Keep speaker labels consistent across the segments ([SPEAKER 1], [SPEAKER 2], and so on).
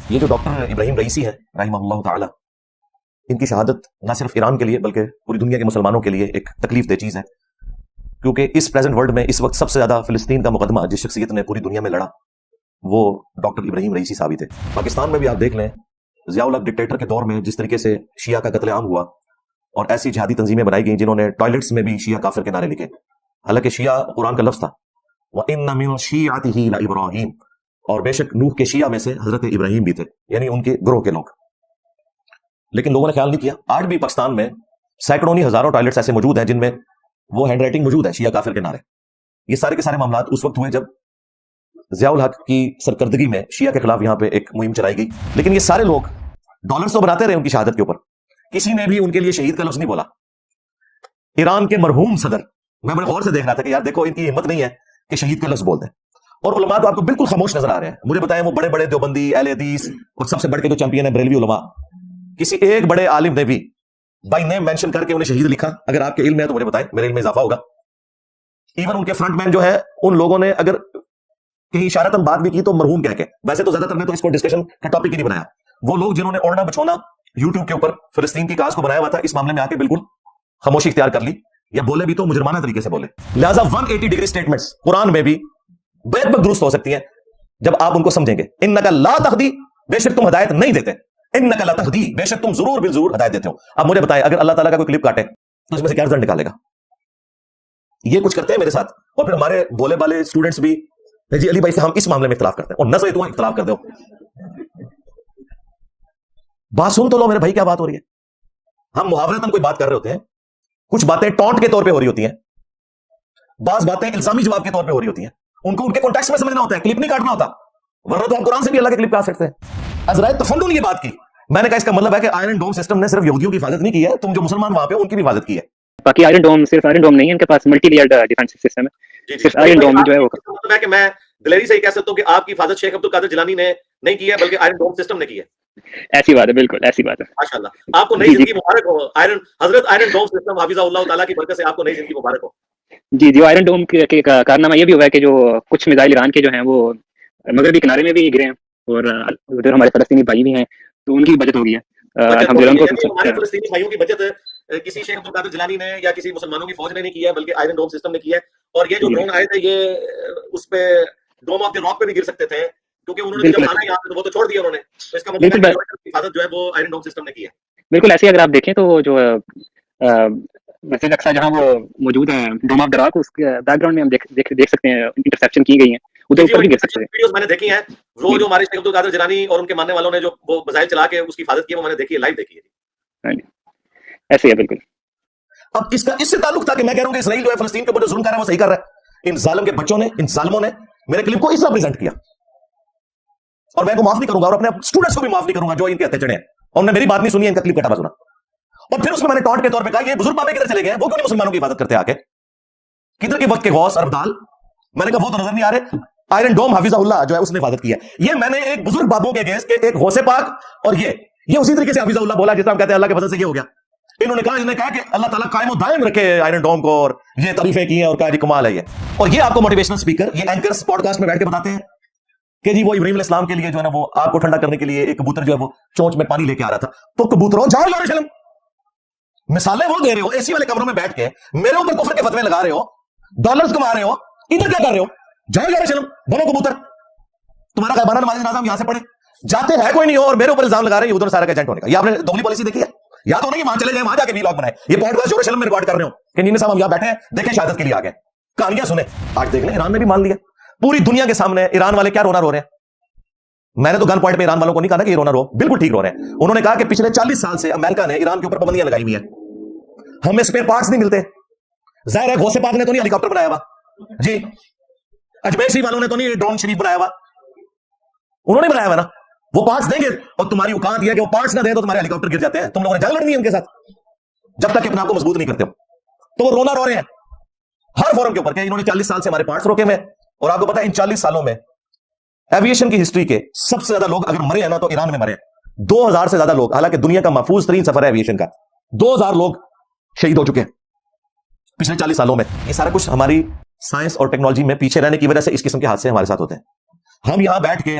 [SPEAKER 1] یہ جو doctor Ebrahim Raisi ہیں رحمہ اللہ تعالی، ان کی شہادت نہ صرف ایران کے لیے بلکہ پوری دنیا کے مسلمانوں کے لیے ایک تکلیف دہ چیز ہے، کیونکہ اس پریزنٹ ورلڈ میں اس وقت سب سے زیادہ فلسطین کا مقدمہ جس شخصیت نے پوری دنیا میں لڑا وہ ڈاکٹر ابراہیم رئیسی صاحب تھے۔ پاکستان میں بھی آپ دیکھ لیں، ضیاء الحق ڈکٹیٹر کے دور میں جس طریقے سے شیعہ کا قتل عام ہوا اور ایسی جہادی تنظیمیں بنائی گئیں جنہوں نے ٹوائلٹس میں بھی شیعہ کافر کے نعرے لکھے، حالانکہ شیعہ قرآن کا لفظ تھا وَإِنَّ مِن شِيعَتِهِ لَإِبْرَاهِيمَ، اور بے شک نوح کے شیعہ میں سے حضرت ابراہیم بھی تھے، یعنی ان کے گروہ کے لوگ۔ لیکن لوگوں نے خیال نہیں کیا، آج بھی پاکستان میں سینکڑوں نہیں ہزاروں ٹوائلٹس ایسے موجود ہیں جن میں وہ ہینڈ رائٹنگ موجود ہے شیعہ کافر کے نعرے۔ یہ سارے کے سارے معاملات اس وقت ہوئے جب ضیاء الحق کی سرکردگی میں شیعہ کے خلاف یہاں پہ ایک مہم چلائی گئی، لیکن یہ سارے لوگ ڈالرز تو بناتے رہے ان کی شہادت کے اوپر، کسی نے بھی ان کے لیے شہید کا لفظ نہیں بولا۔ ایران کے مرحوم صدر، میں بڑے غور سے دیکھ رہا تھا کہ یار دیکھو ان کی ہمت نہیں ہے کہ شہید کا لفظ بول دیں، اور علماء تو آپ کو بالکل خاموش نظر آ رہے ہیں۔ مجھے بتائیں وہ بڑے بڑے دیوبندی، اہل حدیث اور سب سے بڑھ کے جو چیمپئن ہے بریلوی علماء، کسی ایک بڑے عالم نے بھی بائی نیم مینشن کر کے انہیں شہید لکھا؟ اگر آپ کے علم میں ہے تو مجھے بتائیں، میرے علم میں اضافہ ہوگا۔ ایون ان کے فرنٹ مین جو ہے ان لوگوں نے اگر کہیں اشارتاً بات بھی کی تو مرحوم کہہ کے، ویسے تو زیادہ تر نے تو اس کو ڈسکشن کا ٹاپک ہی نہیں بنایا۔ وہ لوگ جنہوں نے اوڑھنا بچھونا یوٹیوب کے اوپر فلسطین کی کاز کو بنایا ہوا تھا، اس معاملے میں آ کے بالکل خاموشی اختیار کر لی، یا بولے بھی تو مجرمانہ طریقے سے بولے۔ لہٰذا 180 ڈگری سٹیٹمنٹس قرآن میں بھی بیک بک درست ہو سکتی ہیں جب آپ ان کو سمجھیں گے۔ انک لا تہدی، بے شک تم ہدایت نہیں دیتے، انک لا تہدی، بے شک تم ضرور بالضرور ہدایت دیتے ہو۔ اب مجھے بتائیں اگر اللہ تعالیٰ کا کوئی کلپ کاٹے تو اس میں سے کیا رزلٹ نکالے گا؟ یہ کچھ کرتے ہیں میرے ساتھ، اور پھر ہمارے بولے بالے اسٹوڈنٹس بھی جی علی بھائی سے ہم اس معاملے میں اختلاف کرتے ہیں، اور نہ تو اختلاف کر دو۔ بات سن تو لو میرے بھائی، کیا بات ہو رہی ہے؟ ہم محاورتاً کوئی بات کر رہے ہوتے ہیں، کچھ باتیں ٹونٹ کے طور پہ ہو رہی ہوتی ہیں، بعض باتیں الزامی جواب کے طور پہ ہو رہی ہوتی ہیں، ان کو ان کے کانٹیکسٹ میں سمجھنا ہوتا ہے، کلپ نہیں کاٹنا ہوتا، ورنہ تو ہم قرآن سے بھی اللہ کے کلپ کاٹ سکتے ہیں۔ عزرائے تفنن یہ بات کی، میں نے کہا اس کا مطلب ہے کہ آئرن ڈوم سسٹم نے صرف یہودیوں کی حفاظت نہیں کی ہے، تم جو مسلمان وہاں پہ ان کی بھی حفاظت کی ہے۔
[SPEAKER 2] باقی آئرن ڈوم صرف آئرن ڈوم نہیں ہے، ان کے پاس ملٹی لیئرڈ ڈیفنس سسٹم ہے، صرف آئرن ڈوم جو ہے وہ
[SPEAKER 1] مطلب ہے کہ میں دلیری سے ہی کہہ سکتا ہوں کہ آپ کی حفاظت شیخ عبد القادر جیلانی نے نہیں کی ہے بلکہ آئرن ڈوم سسٹم نے کی ہے۔
[SPEAKER 2] ایسی بات ہے، بالکل ایسی بات ہے۔
[SPEAKER 1] ماشاءاللہ، آپ کو نئی زندگی مبارک ہو، حضرت آئرن ڈوم سسٹم حافظہ اللہ تعالیٰ کی برکت سے آپ کو نئی زندگی مبارک ہو۔
[SPEAKER 2] جی جی، آئرن ڈوم کے کارنامہ یہ بھی ہوا ہے کہ جو کچھ میزائل ایران کے جو ہیں وہ مغربی کنارے میں بھی گرے ہیں، اور ادھر ہمارے فلسطینی بھائی بھی ہیں تو ان کی بچت ہو گئی ہے الحمدللہ۔
[SPEAKER 1] ہمارے فلسطینی بھائیوں کی بچت کسی شیخ عبد القادر جیلانی نے یا کسی مسلمانوں کی فوج نے نہیں کی ہے بلکہ آئرن ڈوم سسٹم نے کی ہے۔ اور یہ جو ڈرون آئے تھے یہ اس پہ ڈوم آف دی راک پہ بھی گر سکتے تھے، کیونکہ انہوں نے جب آنا یہاں پہ وہ تو چھوڑ دیا انہوں نے، تو اس کا مطلب ہے کہ حفاظت جو ہے وہ آئرن ڈوم سسٹم نے کی ہے۔
[SPEAKER 2] بالکل ایسے اگر آپ دیکھیں تو جو مسجد اقصیٰ جہاں وہ موجود ہے ڈوم آف دی راک، اس کے بیک گراؤنڈ میں ہم دیکھ سکتے ہیں انٹرسیپشن کی گئی ہیں، ادھر اوپر بھی گر سکتے ہیں۔
[SPEAKER 1] ویڈیوز میں نے دیکھی ہیں، وہ جو ہمارے شیخ عبد القادر جیلانی اور ان کے ماننے والوں نے جو وہ میزائل چلا کے اس کی حفاظت کی ہے، وہ میں نے دیکھی ہے، لائیو دیکھی ہے۔
[SPEAKER 2] ایسے ہی ہے بالکل۔
[SPEAKER 1] اب اس کا اس سے تعلق تھا کہ میں کہہ رہا ہوں کہ اسرائیل جو ہے فلسطین کے اوپر جو ظلم کر رہا ہے وہ صحیح کر رہا ہے۔ ان ظالم کے بچوں نے، ان ظالموں نے میرے کلپ کو اس طرح پریزنٹ کیا، اور میں ان کو معاف نہیں کروں گا، اور اپنے اسٹوڈنٹس کو بھی معاف نہیں کروں گا جو ان کے ہتھے چڑھے ہیں اور انہوں نے میری بات نہیں سنی، ان کا کلپ کٹا سنا۔ اور پھر اس میں نے ٹونٹ کے طور پہ کہا یہ بزرگ بابے کدھر چلے گئے ہیں، وہ کیوں نہیں مسلمانوں کی حفاظت کرتے آ کے؟ کدھر کے وقت کے غوث اربدال؟ میں نے کہا وہ تو نظر نہیں آ رہے۔ آئرن ڈوم حافظہ اللہ جو ہے اس نے حفاظت کی ہے۔ یہ میں نے ایک بزرگ بابوں کے اگینسٹ ایک غوث پاک، اور یہ اسی طریقے سے حافظہ اللہ بولا جس طرح ہم کہتے ہیں اللہ کے فضل سے یہ ہو گیا۔ انہوں نے کہا کہ اللہ تعالیٰ قائم و دائم رکھے آئرن ڈوم کو، اور یہ تعریفیں کی ہیں اور کہا جی کمال ہے یہ۔ اور یہ آپ کو موٹیویشنل اسپیکر، یہ اینکرز پوڈ کاسٹ میں بیٹھ کے بتاتے ہیں کہ جی وہ ابراہیم علیہ السلام کے لیے جو ہے نا وہ آپ کو ٹھنڈا کرنے کے لیے ایک کبوتر جو ہے وہ چونچ میں پانی لے کے آ رہا تھا، تو کبوتروں جاؤ یروشلم، مثالیں وہ دے رہے ہو اے سی والے کمروں میں بیٹھ کے، میرے اوپر کفر کے فتوے لگا رہے ہو، ڈالرز کما رہے ہو، ادھر کیا کر رہے ہو؟ جاؤ یروشلم، بنو کبوتر، تمہارا غائبانہ نماز جنازہ ہم یہاں سے پڑھیں، جاتے ہیں کوئی نہیں ہو اور میرے اوپر الزام لگا رہے ہیں ادھر سارا کا ایجنٹ ہونے کا۔ یہ آپ نے دوگلی پالیسی دیکھی ہے؟ یا تو نہیں وہاں چلے گئے، وہاں جا کے وی لاگ بنائے، یہ پوڈ کاسٹ یروشلم میں ریکارڈ کر رہے ہو کہ نینے صاحب ہم یہاں بیٹھے ہیں، دیکھیں شہادت کے لیے آ گئے، کہانیاں سنیں۔ آج دیکھ لیں ایران نے بھی مان لیا، پوری دنیا کے سامنے ایران والے کیا رونا رو رہے ہیں۔ میں نے تو گن پوائنٹ پہ ایران والوں کو نہیں کہا نا کہ یہ رونا رو، بالکل ٹھیک رو رہے ہیں۔ انہوں نے کہا کہ پچھلے 40 سال سے امریکہ نے ایران کے اوپر پابندیاں لگائی ہوئی ہیں، ہمیں اسپیئر پارٹس نہیں ملتے۔ ظاہر ہے غوث پاک نے تو نہیں ہیلی کاپٹر بنایا ہوا جی، اجمیر شریف والوں نے تو نہیں ڈرون شریف بنایا ہوا، انہوں نے بنایا ہوا نا، وہ پارٹس دیں گے، اور تمہاری اوقات یہ ہے کہ وہ پارٹس نہ دیں تو تمہارے ہیلی کاپٹر گر جاتے ہیں، تم لوگوں نے جنگ لڑنی ہے ان کے ساتھ جب تک کہ اپنے آپ کو مضبوط نہیں کرتے ہو۔ تو وہ رونا رو رہے ہیں ہر فورم کے اوپر کہ انہوں نے 40 سال سے ہمارے پارٹس روکے ہوئے، اور آپ کو پتا ہے ان 40 سالوں میں ایویشن کی ہسٹری کے سب سے زیادہ لوگ اگر مرے ہیں نا تو ایران میں مرے ہیں، 2000 سے زیادہ لوگ، حالانکہ دنیا کا محفوظ ترین سفر ہے ایویشن کا، 2000 لوگ شہید ہو چکے ہیں پچھلے 40 سالوں میں۔ یہ سارا کچھ ہماری سائنس اور ٹیکنالوجی میں پیچھے رہنے کی وجہ سے اس قسم کے حادثے ہمارے ساتھ ہوتے ہیں۔ ہم یہاں بیٹھ کے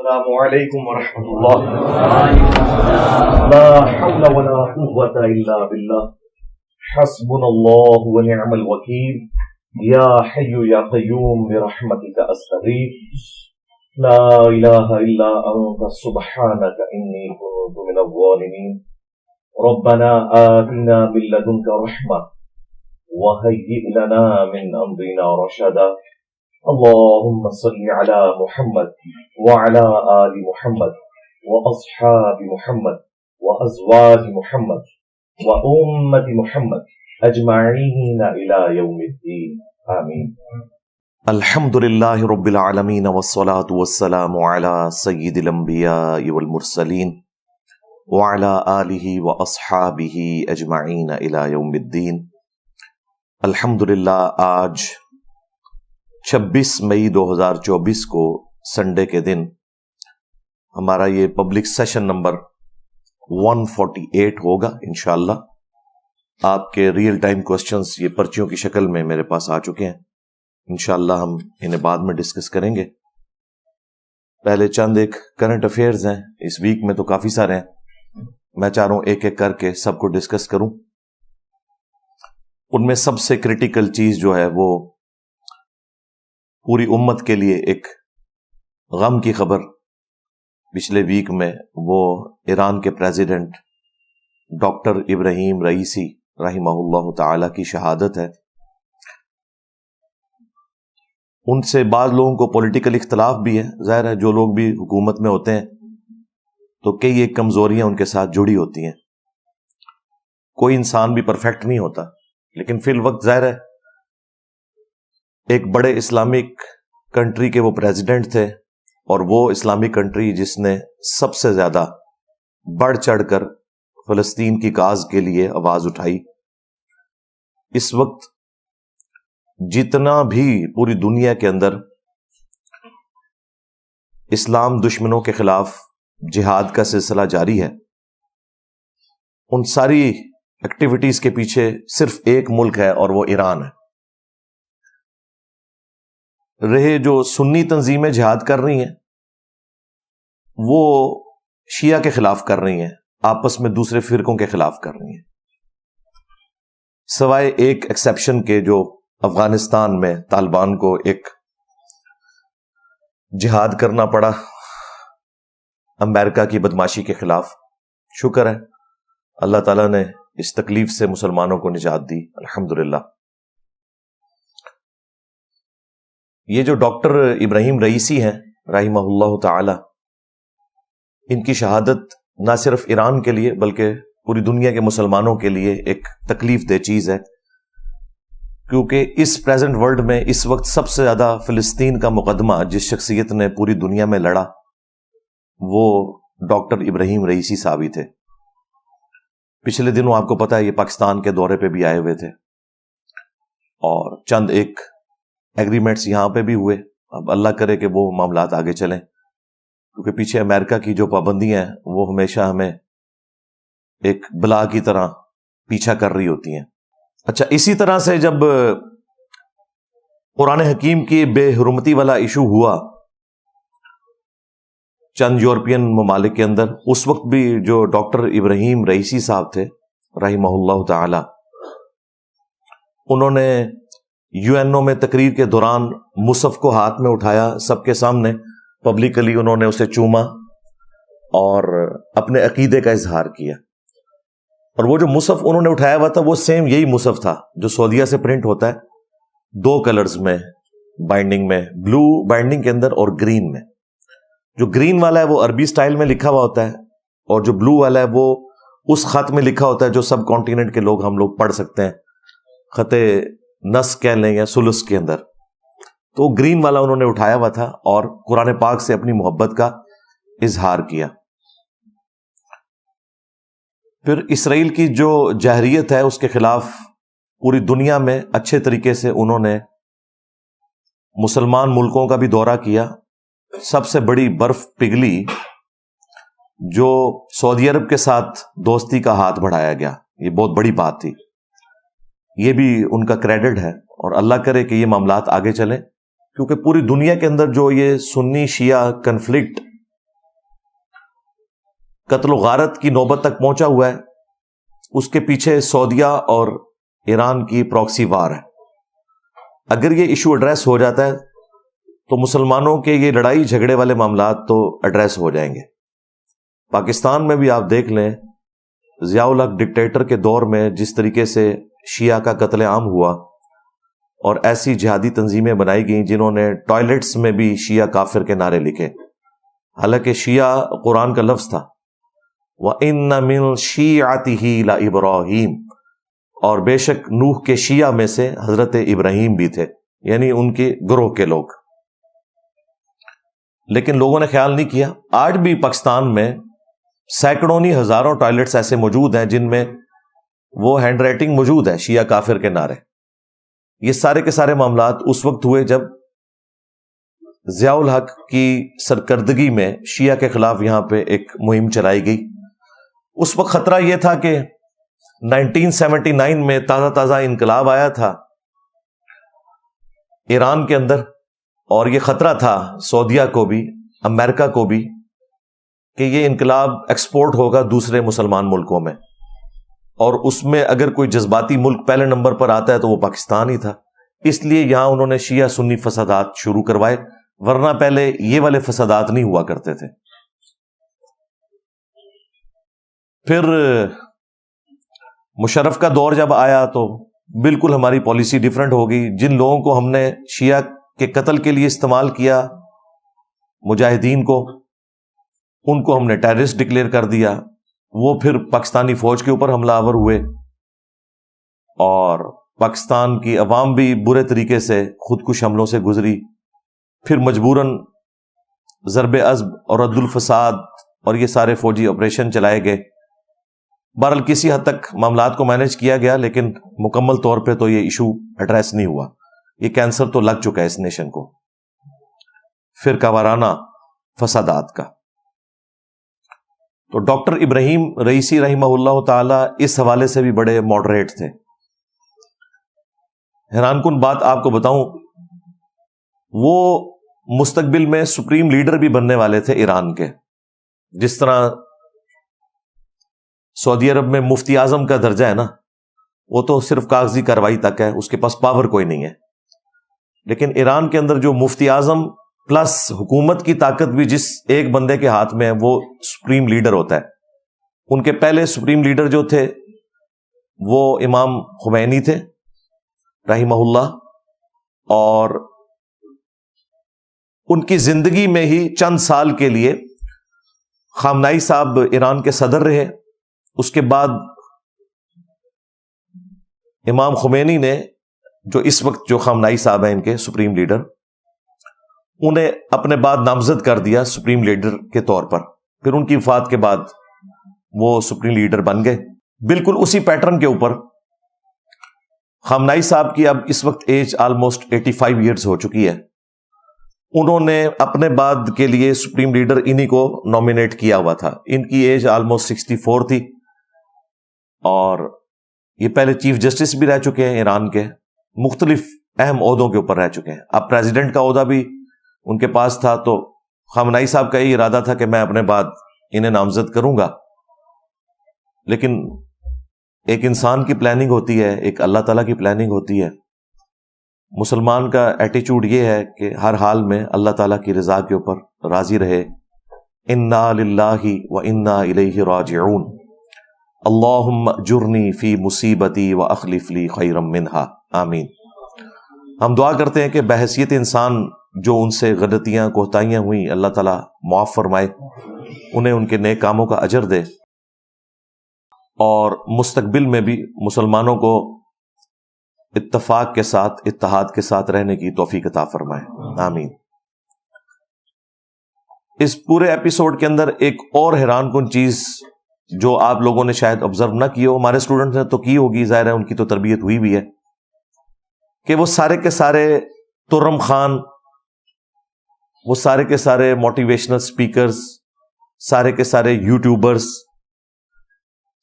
[SPEAKER 1] السلام علیکم ورحمۃ اللہ. لا حول ولا قوة الا باللہ. حسبنا اللہ ونعم الوکیل. یا حی یا قیوم برحمتک استغیث. لا الہ الا انت سبحانک انی کنت من الظالمین. ربنا آتنا من لدنک رحمة وهيئ لنا من امرنا رشدا. اللهم صل على محمد وعلى آل محمد وأصحاب محمد وأزواج محمد وأمة محمد أجمعين إلى يوم الدين آمين. الحمد لله رب العالمين والصلاة والسلام على سيد الأنبياء والمرسلين وعلى آله وأصحابه أجمعين إلى يوم الدين. الحمد لله. آج 26 مئی 2024 کو سنڈے کے دن ہمارا یہ پبلک سیشن نمبر 148 ہوگا انشاءاللہ. آپ کے ریئل ٹائم کوسچنز یہ پرچیوں کی شکل میں میرے پاس آ چکے ہیں. انشاءاللہ ہم انہیں بعد میں ڈسکس کریں گے. پہلے چند ایک کرنٹ افیئرز ہیں اس ویک میں تو کافی سارے ہیں. میں چاہ رہا ہوں ایک ایک کر کے سب کو ڈسکس کروں. ان میں سب سے کریٹیکل چیز جو ہے وہ پوری امت کے لیے ایک غم کی خبر پچھلے ویک میں وہ ایران کے پریزیڈنٹ ڈاکٹر ابراہیم رئیسی رحمہ اللہ تعالی کی شہادت ہے. ان سے بعض لوگوں کو پولیٹیکل اختلاف بھی ہے. ظاہر ہے جو لوگ بھی حکومت میں ہوتے ہیں تو کئی ایک کمزوریاں ان کے ساتھ جڑی ہوتی ہیں. کوئی انسان بھی پرفیکٹ نہیں ہوتا، لیکن فی الوقت ظاہر ہے ایک بڑے اسلامک کنٹری کے وہ پریزیڈنٹ تھے، اور وہ اسلامک کنٹری جس نے سب سے زیادہ بڑھ چڑھ کر فلسطین کی کاز کے لیے آواز اٹھائی. اس وقت جتنا بھی پوری دنیا کے اندر اسلام دشمنوں کے خلاف جہاد کا سلسلہ جاری ہے، ان ساری ایکٹیویٹیز کے پیچھے صرف ایک ملک ہے اور وہ ایران ہے. رہے جو سنی تنظیمیں جہاد کر رہی ہیں وہ شیعہ کے خلاف کر رہی ہیں، آپس میں دوسرے فرقوں کے خلاف کر رہی ہیں، سوائے ایک ایکسیپشن کے جو افغانستان میں طالبان کو ایک جہاد کرنا پڑا امریکہ کی بدماشی کے خلاف. شکر ہے اللہ تعالیٰ نے اس تکلیف سے مسلمانوں کو نجات دی الحمدللہ. یہ جو ڈاکٹر ابراہیم رئیسی ہیں رحمہ اللہ تعالی، ان کی شہادت نہ صرف ایران کے لیے بلکہ پوری دنیا کے مسلمانوں کے لیے ایک تکلیف دہ چیز ہے، کیونکہ اس پریزنٹ ورلڈ میں اس وقت سب سے زیادہ فلسطین کا مقدمہ جس شخصیت نے پوری دنیا میں لڑا وہ ڈاکٹر ابراہیم رئیسی صاحب ہی تھے. پچھلے دنوں آپ کو پتا ہے یہ پاکستان کے دورے پہ بھی آئے ہوئے تھے، اور چند ایک ایگریمنٹس یہاں پہ بھی ہوئے. اب اللہ کرے کہ وہ معاملات آگے چلیں، کیونکہ پیچھے امریکہ کی جو پابندیاں ہیں وہ ہمیشہ ہمیں ایک بلا کی طرح پیچھا کر رہی ہوتی ہیں. اچھا، اسی طرح سے جب قرآن حکیم کی بے حرمتی والا ایشو ہوا چند یورپین ممالک کے اندر، اس وقت بھی جو ڈاکٹر ابراہیم رئیسی صاحب تھے رحمہ اللہ تعالی، انہوں نے یو این او میں تقریر کے دوران مصحف کو ہاتھ میں اٹھایا، سب کے سامنے پبلکلی انہوں نے اسے چوما اور اپنے عقیدے کا اظہار کیا. اور وہ جو مصحف انہوں نے اٹھایا ہوا تھا وہ سیم یہی مصحف تھا جو سعودیہ سے پرنٹ ہوتا ہے، 2 کلرز میں بائنڈنگ میں، بلو بائنڈنگ کے اندر اور گرین میں. جو گرین والا ہے وہ عربی سٹائل میں لکھا ہوا ہوتا ہے، اور جو بلو والا ہے وہ اس خط میں لکھا ہوتا ہے جو سب کانٹیننٹ کے لوگ ہم لوگ پڑھ سکتے ہیں، خط نس کہہ لیں یا سلس کے اندر. تو گرین والا انہوں نے اٹھایا ہوا تھا اور قرآن پاک سے اپنی محبت کا اظہار کیا. پھر اسرائیل کی جو جہریت ہے اس کے خلاف پوری دنیا میں اچھے طریقے سے انہوں نے مسلمان ملکوں کا بھی دورہ کیا. سب سے بڑی برف پگھلی جو سعودی عرب کے ساتھ دوستی کا ہاتھ بڑھایا گیا، یہ بہت بڑی بات تھی، یہ بھی ان کا کریڈٹ ہے. اور اللہ کرے کہ یہ معاملات آگے چلیں، کیونکہ پوری دنیا کے اندر جو یہ سنی شیعہ کنفلکٹ قتل و غارت کی نوبت تک پہنچا ہوا ہے، اس کے پیچھے سعودیہ اور ایران کی پراکسی وار ہے۔ اگر یہ ایشو ایڈریس ہو جاتا ہے تو مسلمانوں کے یہ لڑائی جھگڑے والے معاملات تو ایڈریس ہو جائیں گے۔ پاکستان میں بھی آپ دیکھ لیں، ضیاء الحق ڈکٹیٹر کے دور میں جس طریقے سے شیعہ کا قتل عام ہوا اور ایسی جہادی تنظیمیں بنائی گئیں جنہوں نے ٹوائلٹس میں بھی شیعہ کافر کے نعرے لکھے، حالانکہ شیعہ قرآن کا لفظ تھا، وَإِنَّ مِن شِيعَتِهِ لَإِبْرَاہِيمَ، اور بے شک نوح کے شیعہ میں سے حضرت ابراہیم بھی تھے، یعنی ان کے گروہ کے لوگ۔ لیکن لوگوں نے خیال نہیں کیا۔ آج بھی پاکستان میں سینکڑوں نہیں ہزاروں ٹوائلٹس ایسے موجود ہیں جن میں وہ ہینڈ رائٹنگ موجود ہے، شیعہ کافر کے نعرے۔ یہ سارے کے سارے معاملات اس وقت ہوئے جب ضیاء الحق کی سرکردگی میں شیعہ کے خلاف یہاں پہ ایک مہم چلائی گئی۔ اس وقت خطرہ یہ تھا کہ 1979 میں تازہ انقلاب آیا تھا ایران کے اندر، اور یہ خطرہ تھا سعودیہ کو بھی، امریکہ کو بھی، کہ یہ انقلاب ایکسپورٹ ہوگا دوسرے مسلمان ملکوں میں، اور اس میں اگر کوئی جذباتی ملک پہلے نمبر پر آتا ہے تو وہ پاکستان ہی تھا۔ اس لیے یہاں انہوں نے شیعہ سنی فسادات شروع کروائے، ورنہ پہلے یہ والے فسادات نہیں ہوا کرتے تھے۔ پھر مشرف کا دور جب آیا تو بالکل ہماری پالیسی ڈیفرنٹ ہو گئی۔ جن لوگوں کو ہم نے شیعہ کے قتل کے لیے استعمال کیا، مجاہدین کو، ان کو ہم نے ٹیررسٹ ڈکلیئر کر دیا۔ وہ پھر پاکستانی فوج کے اوپر حملہ آور ہوئے، اور پاکستان کی عوام بھی برے طریقے سے خودکش حملوں سے گزری۔ پھر مجبوراً ضرب عضب اور رد الفساد اور یہ سارے فوجی آپریشن چلائے گئے۔ بہرحال کسی حد تک معاملات کو مینج کیا گیا، لیکن مکمل طور پہ تو یہ ایشو ایڈریس نہیں ہوا۔ یہ کینسر تو لگ چکا ہے اس نیشن کو، فرقہ وارانہ فسادات کا۔ تو ڈاکٹر ابراہیم رئیسی رحمہ اللہ تعالی اس حوالے سے بھی بڑے ماڈریٹ تھے۔ حیران کن بات آپ کو بتاؤں، وہ مستقبل میں سپریم لیڈر بھی بننے والے تھے ایران کے۔ جس طرح سعودی عرب میں مفتی اعظم کا درجہ ہے نا، وہ تو صرف کاغذی کارروائی تک ہے، اس کے پاس پاور کوئی نہیں ہے۔ لیکن ایران کے اندر جو مفتی اعظم پلس حکومت کی طاقت بھی جس ایک بندے کے ہاتھ میں ہے، وہ سپریم لیڈر ہوتا ہے۔ ان کے پہلے سپریم لیڈر جو تھے وہ امام خمینی تھے رحمہ اللہ، اور ان کی زندگی میں ہی چند سال کے لیے خامنائی صاحب ایران کے صدر رہے۔ اس کے بعد امام خمینی نے، جو اس وقت جو خامنائی صاحب ہیں ان کے سپریم لیڈر، انہیں اپنے بعد نامزد کر دیا سپریم لیڈر کے طور پر۔ پھر ان کی وفات کے بعد وہ سپریم لیڈر بن گئے۔ بالکل اسی پیٹرن کے اوپر خامنائی صاحب کی اب اس وقت ایج آلموسٹ 85 ایئرز ہو چکی ہے۔ انہوں نے اپنے بعد کے لیے سپریم لیڈر انہی کو نامینیٹ کیا ہوا تھا۔ ان کی ایج آلموسٹ 64 تھی، اور یہ پہلے چیف جسٹس بھی رہ چکے ہیں ایران کے، مختلف اہم عہدوں کے اوپر رہ چکے ہیں۔ اب پریزیڈنٹ کا عہدہ بھی ان کے پاس تھا، تو خامنائی صاحب کا یہ ارادہ تھا کہ میں اپنے بعد انہیں نامزد کروں گا۔ لیکن ایک انسان کی پلاننگ ہوتی ہے، ایک اللہ تعالیٰ کی پلاننگ ہوتی ہے۔ مسلمان کا ایٹیچیوڈ یہ ہے کہ ہر حال میں اللہ تعالیٰ کی رضا کے اوپر راضی رہے۔ انا للہ و انا الیہ راجعون، اللہم اجرنی فی مصیبتی و اخلف لی خیرا منہا، آمین۔ ہم دعا کرتے ہیں کہ بحیثیت انسان جو ان سے غلطیاں کوتاہیاں ہوئیں، اللہ تعالیٰ معاف فرمائے، انہیں ان کے نیک کاموں کا اجر دے، اور مستقبل میں بھی مسلمانوں کو اتفاق کے ساتھ، اتحاد کے ساتھ رہنے کی توفیق عطا فرمائے، آمین۔ اس پورے ایپیسوڈ کے اندر ایک اور حیران کن چیز جو آپ لوگوں نے شاید آبزرو نہ کی ہو، ہمارے اسٹوڈنٹس نے تو کی ہوگی، ظاہر ہے ان کی تو تربیت ہوئی بھی ہے، کہ وہ سارے کے سارے ترم خان، وہ سارے کے سارے موٹیویشنل سپیکرز، سارے کے سارے یوٹیوبرز،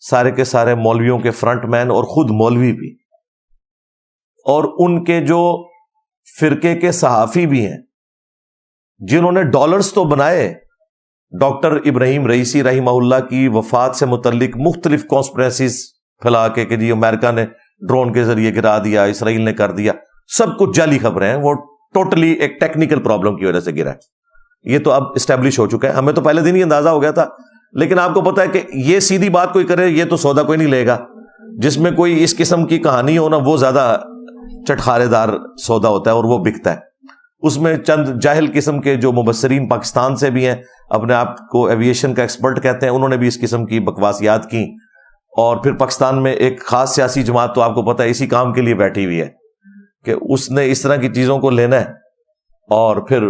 [SPEAKER 1] سارے کے سارے مولویوں کے فرنٹ مین، اور خود مولوی بھی، اور ان کے جو فرقے کے صحافی بھی ہیں، جنہوں نے ڈالرز تو بنائے ڈاکٹر ابراہیم رئیسی رحمہ اللہ کی وفات سے متعلق مختلف کانسپریسیز پھیلا کے کہ جی امریکہ نے ڈرون کے ذریعے گرا دیا، اسرائیل نے کر دیا، سب کچھ جعلی خبریں ہیں، وہ ٹوٹلی ایک ٹیکنیکل پرابلم کی وجہ سے گرا ہے۔ یہ تو اب اسٹیبلش ہو چکا ہے، ہمیں تو پہلے دن ہی اندازہ ہو گیا تھا، لیکن آپ کو پتا ہے کہ یہ سیدھی بات کوئی کرے یہ تو سودا کوئی نہیں لے گا، جس میں کوئی اس قسم کی کہانی ہو نا وہ زیادہ چٹخارے دار سودا ہوتا ہے اور وہ بکتا ہے۔ اس میں چند جاہل قسم کے جو مبصرین پاکستان سے بھی ہیں، اپنے آپ کو ایویشن کا ایکسپرٹ کہتے ہیں، انہوں نے بھی اس قسم کی بکواسیات کی، اور پھر پاکستان میں ایک خاص سیاسی جماعت تو آپ کو پتا ہے اسی کام کے لیے بیٹھی ہوئی ہے کہ اس نے اس طرح کی چیزوں کو لینا ہے اور پھر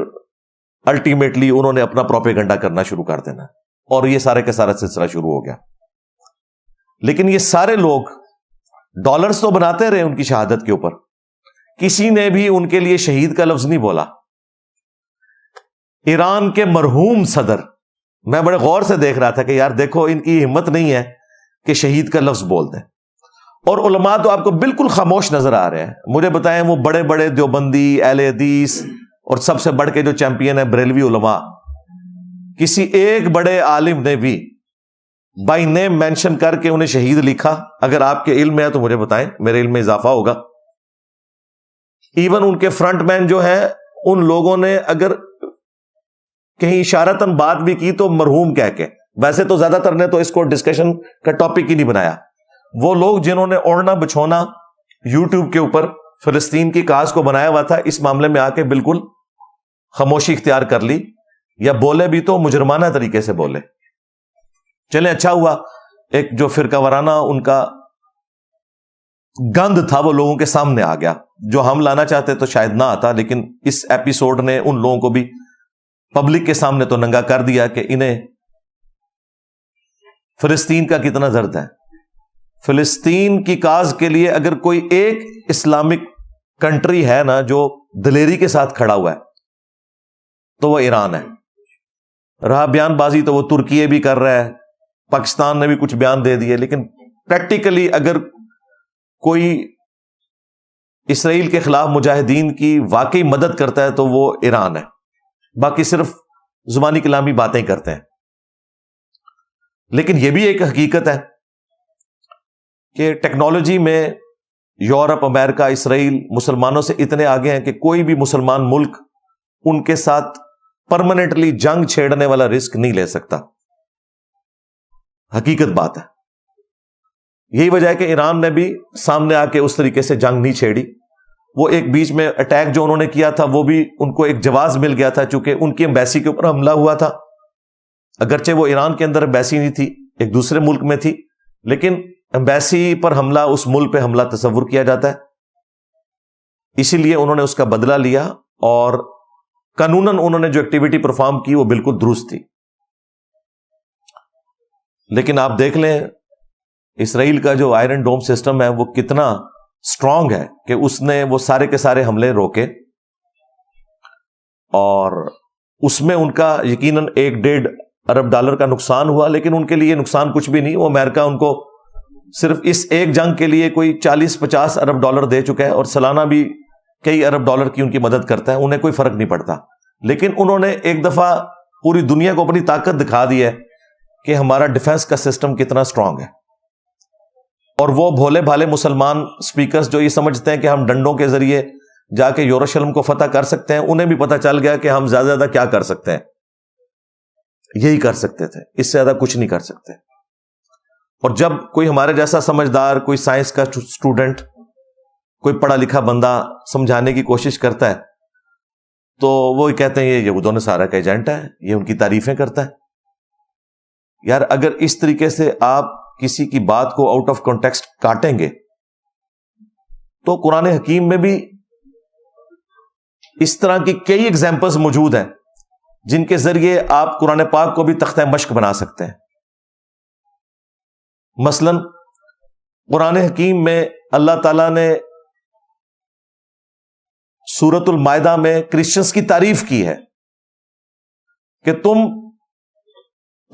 [SPEAKER 1] الٹیمیٹلی انہوں نے اپنا پروپیگنڈا کرنا شروع کر دینا، اور یہ سارے کا سارا سلسلہ شروع ہو گیا۔ لیکن یہ سارے لوگ ڈالرز تو بناتے رہے ان کی شہادت کے اوپر، کسی نے بھی ان کے لیے شہید کا لفظ نہیں بولا۔ ایران کے مرحوم صدر، میں بڑے غور سے دیکھ رہا تھا کہ یار دیکھو ان کی ہمت نہیں ہے کہ شہید کا لفظ بول دیں، اور علماء تو آپ کو بالکل خاموش نظر آ رہے ہیں۔ مجھے بتائیں وہ بڑے بڑے دیوبندی، اہل حدیث اور سب سے بڑھ کے جو چیمپئن ہے بریلوی علماء، کسی ایک بڑے عالم نے بھی بائی نیم مینشن کر کے انہیں شہید لکھا؟ اگر آپ کے علم میں ہے تو مجھے بتائیں، میرے علم میں اضافہ ہوگا۔ ایون ان کے فرنٹ مین جو ہیں ان لوگوں نے اگر کہیں اشارتاً بات بھی کی تو مرحوم کہہ کے، ویسے تو زیادہ تر نے تو اس کو ڈسکشن کا ٹاپک ہی نہیں بنایا۔ وہ لوگ جنہوں نے اوڑھنا بچھونا یوٹیوب کے اوپر فلسطین کی کاز کو بنایا ہوا تھا، اس معاملے میں آ کے بالکل خاموشی اختیار کر لی، یا بولے بھی تو مجرمانہ طریقے سے بولے۔ چلیں اچھا ہوا ایک جو فرقہ وارانہ ان کا گند تھا وہ لوگوں کے سامنے آ گیا، جو ہم لانا چاہتے تو شاید نہ آتا، لیکن اس ایپیسوڈ نے ان لوگوں کو بھی پبلک کے سامنے تو ننگا کر دیا کہ انہیں فلسطین کا کتنا درد ہے۔ فلسطین کی کاز کے لیے اگر کوئی ایک اسلامک کنٹری ہے نا جو دلیری کے ساتھ کھڑا ہوا ہے تو وہ ایران ہے۔ رہا بیان بازی تو وہ ترکی بھی کر رہا ہے، پاکستان نے بھی کچھ بیان دے دیے، لیکن پریکٹیکلی اگر کوئی اسرائیل کے خلاف مجاہدین کی واقعی مدد کرتا ہے تو وہ ایران ہے، باقی صرف زبانی کلامی باتیں کرتے ہیں۔ لیکن یہ بھی ایک حقیقت ہے کہ ٹیکنالوجی میں یورپ، امریکہ، اسرائیل مسلمانوں سے اتنے آگے ہیں کہ کوئی بھی مسلمان ملک ان کے ساتھ پرماننٹلی جنگ چھیڑنے والا رسک نہیں لے سکتا۔ حقیقت بات ہے، یہی وجہ ہے کہ ایران نے بھی سامنے آ کے اس طریقے سے جنگ نہیں چھیڑی۔ وہ ایک بیچ میں اٹیک جو انہوں نے کیا تھا وہ بھی ان کو ایک جواز مل گیا تھا، چونکہ ان کی ایمبیسی کے اوپر حملہ ہوا تھا، اگرچہ وہ ایران کے اندر ایمبیسی نہیں تھی، ایک دوسرے ملک میں تھی، لیکن ایمبیسی پر حملہ اس ملک پہ حملہ تصور کیا جاتا ہے، اسی لیے انہوں نے اس کا بدلہ لیا، اور قانوناً انہوں نے جو ایکٹیویٹی پرفارم کی وہ بالکل درست تھی۔ لیکن آپ دیکھ لیں اسرائیل کا جو آئرن ڈوم سسٹم ہے وہ کتنا اسٹرانگ ہے کہ اس نے وہ سارے کے سارے حملے روکے، اور اس میں ان کا یقیناً $1.5 ارب کا نقصان ہوا، لیکن ان کے لیے نقصان کچھ بھی نہیں۔ وہ امریکہ ان کو صرف اس ایک جنگ کے لیے کوئی $40-50 ارب دے چکا ہے، اور سالانہ بھی کئی ارب ڈالر کی ان کی مدد کرتا ہے، انہیں کوئی فرق نہیں پڑتا۔ لیکن انہوں نے ایک دفعہ پوری دنیا کو اپنی طاقت دکھا دی ہے کہ ہمارا ڈیفنس کا سسٹم کتنا اسٹرانگ ہے، اور وہ بھولے بھالے مسلمان سپیکرز جو یہ سمجھتے ہیں کہ ہم ڈنڈوں کے ذریعے جا کے یروشلم کو فتح کر سکتے ہیں، انہیں بھی پتہ چل گیا کہ ہم زیادہ زیادہ کیا کر سکتے ہیں، یہی کر سکتے تھے، اس سے زیادہ کچھ نہیں کر سکتے۔ اور جب کوئی ہمارے جیسا سمجھدار، کوئی سائنس کا اسٹوڈنٹ، کوئی پڑھا لکھا بندہ سمجھانے کی کوشش کرتا ہے تو وہ کہتے ہیں یہ یہود و نصارہ کا ایجنٹ ہے، یہ ان کی تعریفیں کرتا ہے۔ یار اگر اس طریقے سے آپ کسی کی بات کو آؤٹ آف کانٹیکسٹ کاٹیں گے تو قرآن حکیم میں بھی اس طرح کی کئی ایگزامپلز موجود ہیں جن کے ذریعے آپ قرآن پاک کو بھی تختہ مشق بنا سکتے ہیں۔ مثلا قرآن حکیم میں اللہ تعالیٰ نے سورۃ المائدہ میں کرسچنز کی تعریف کی ہے کہ تم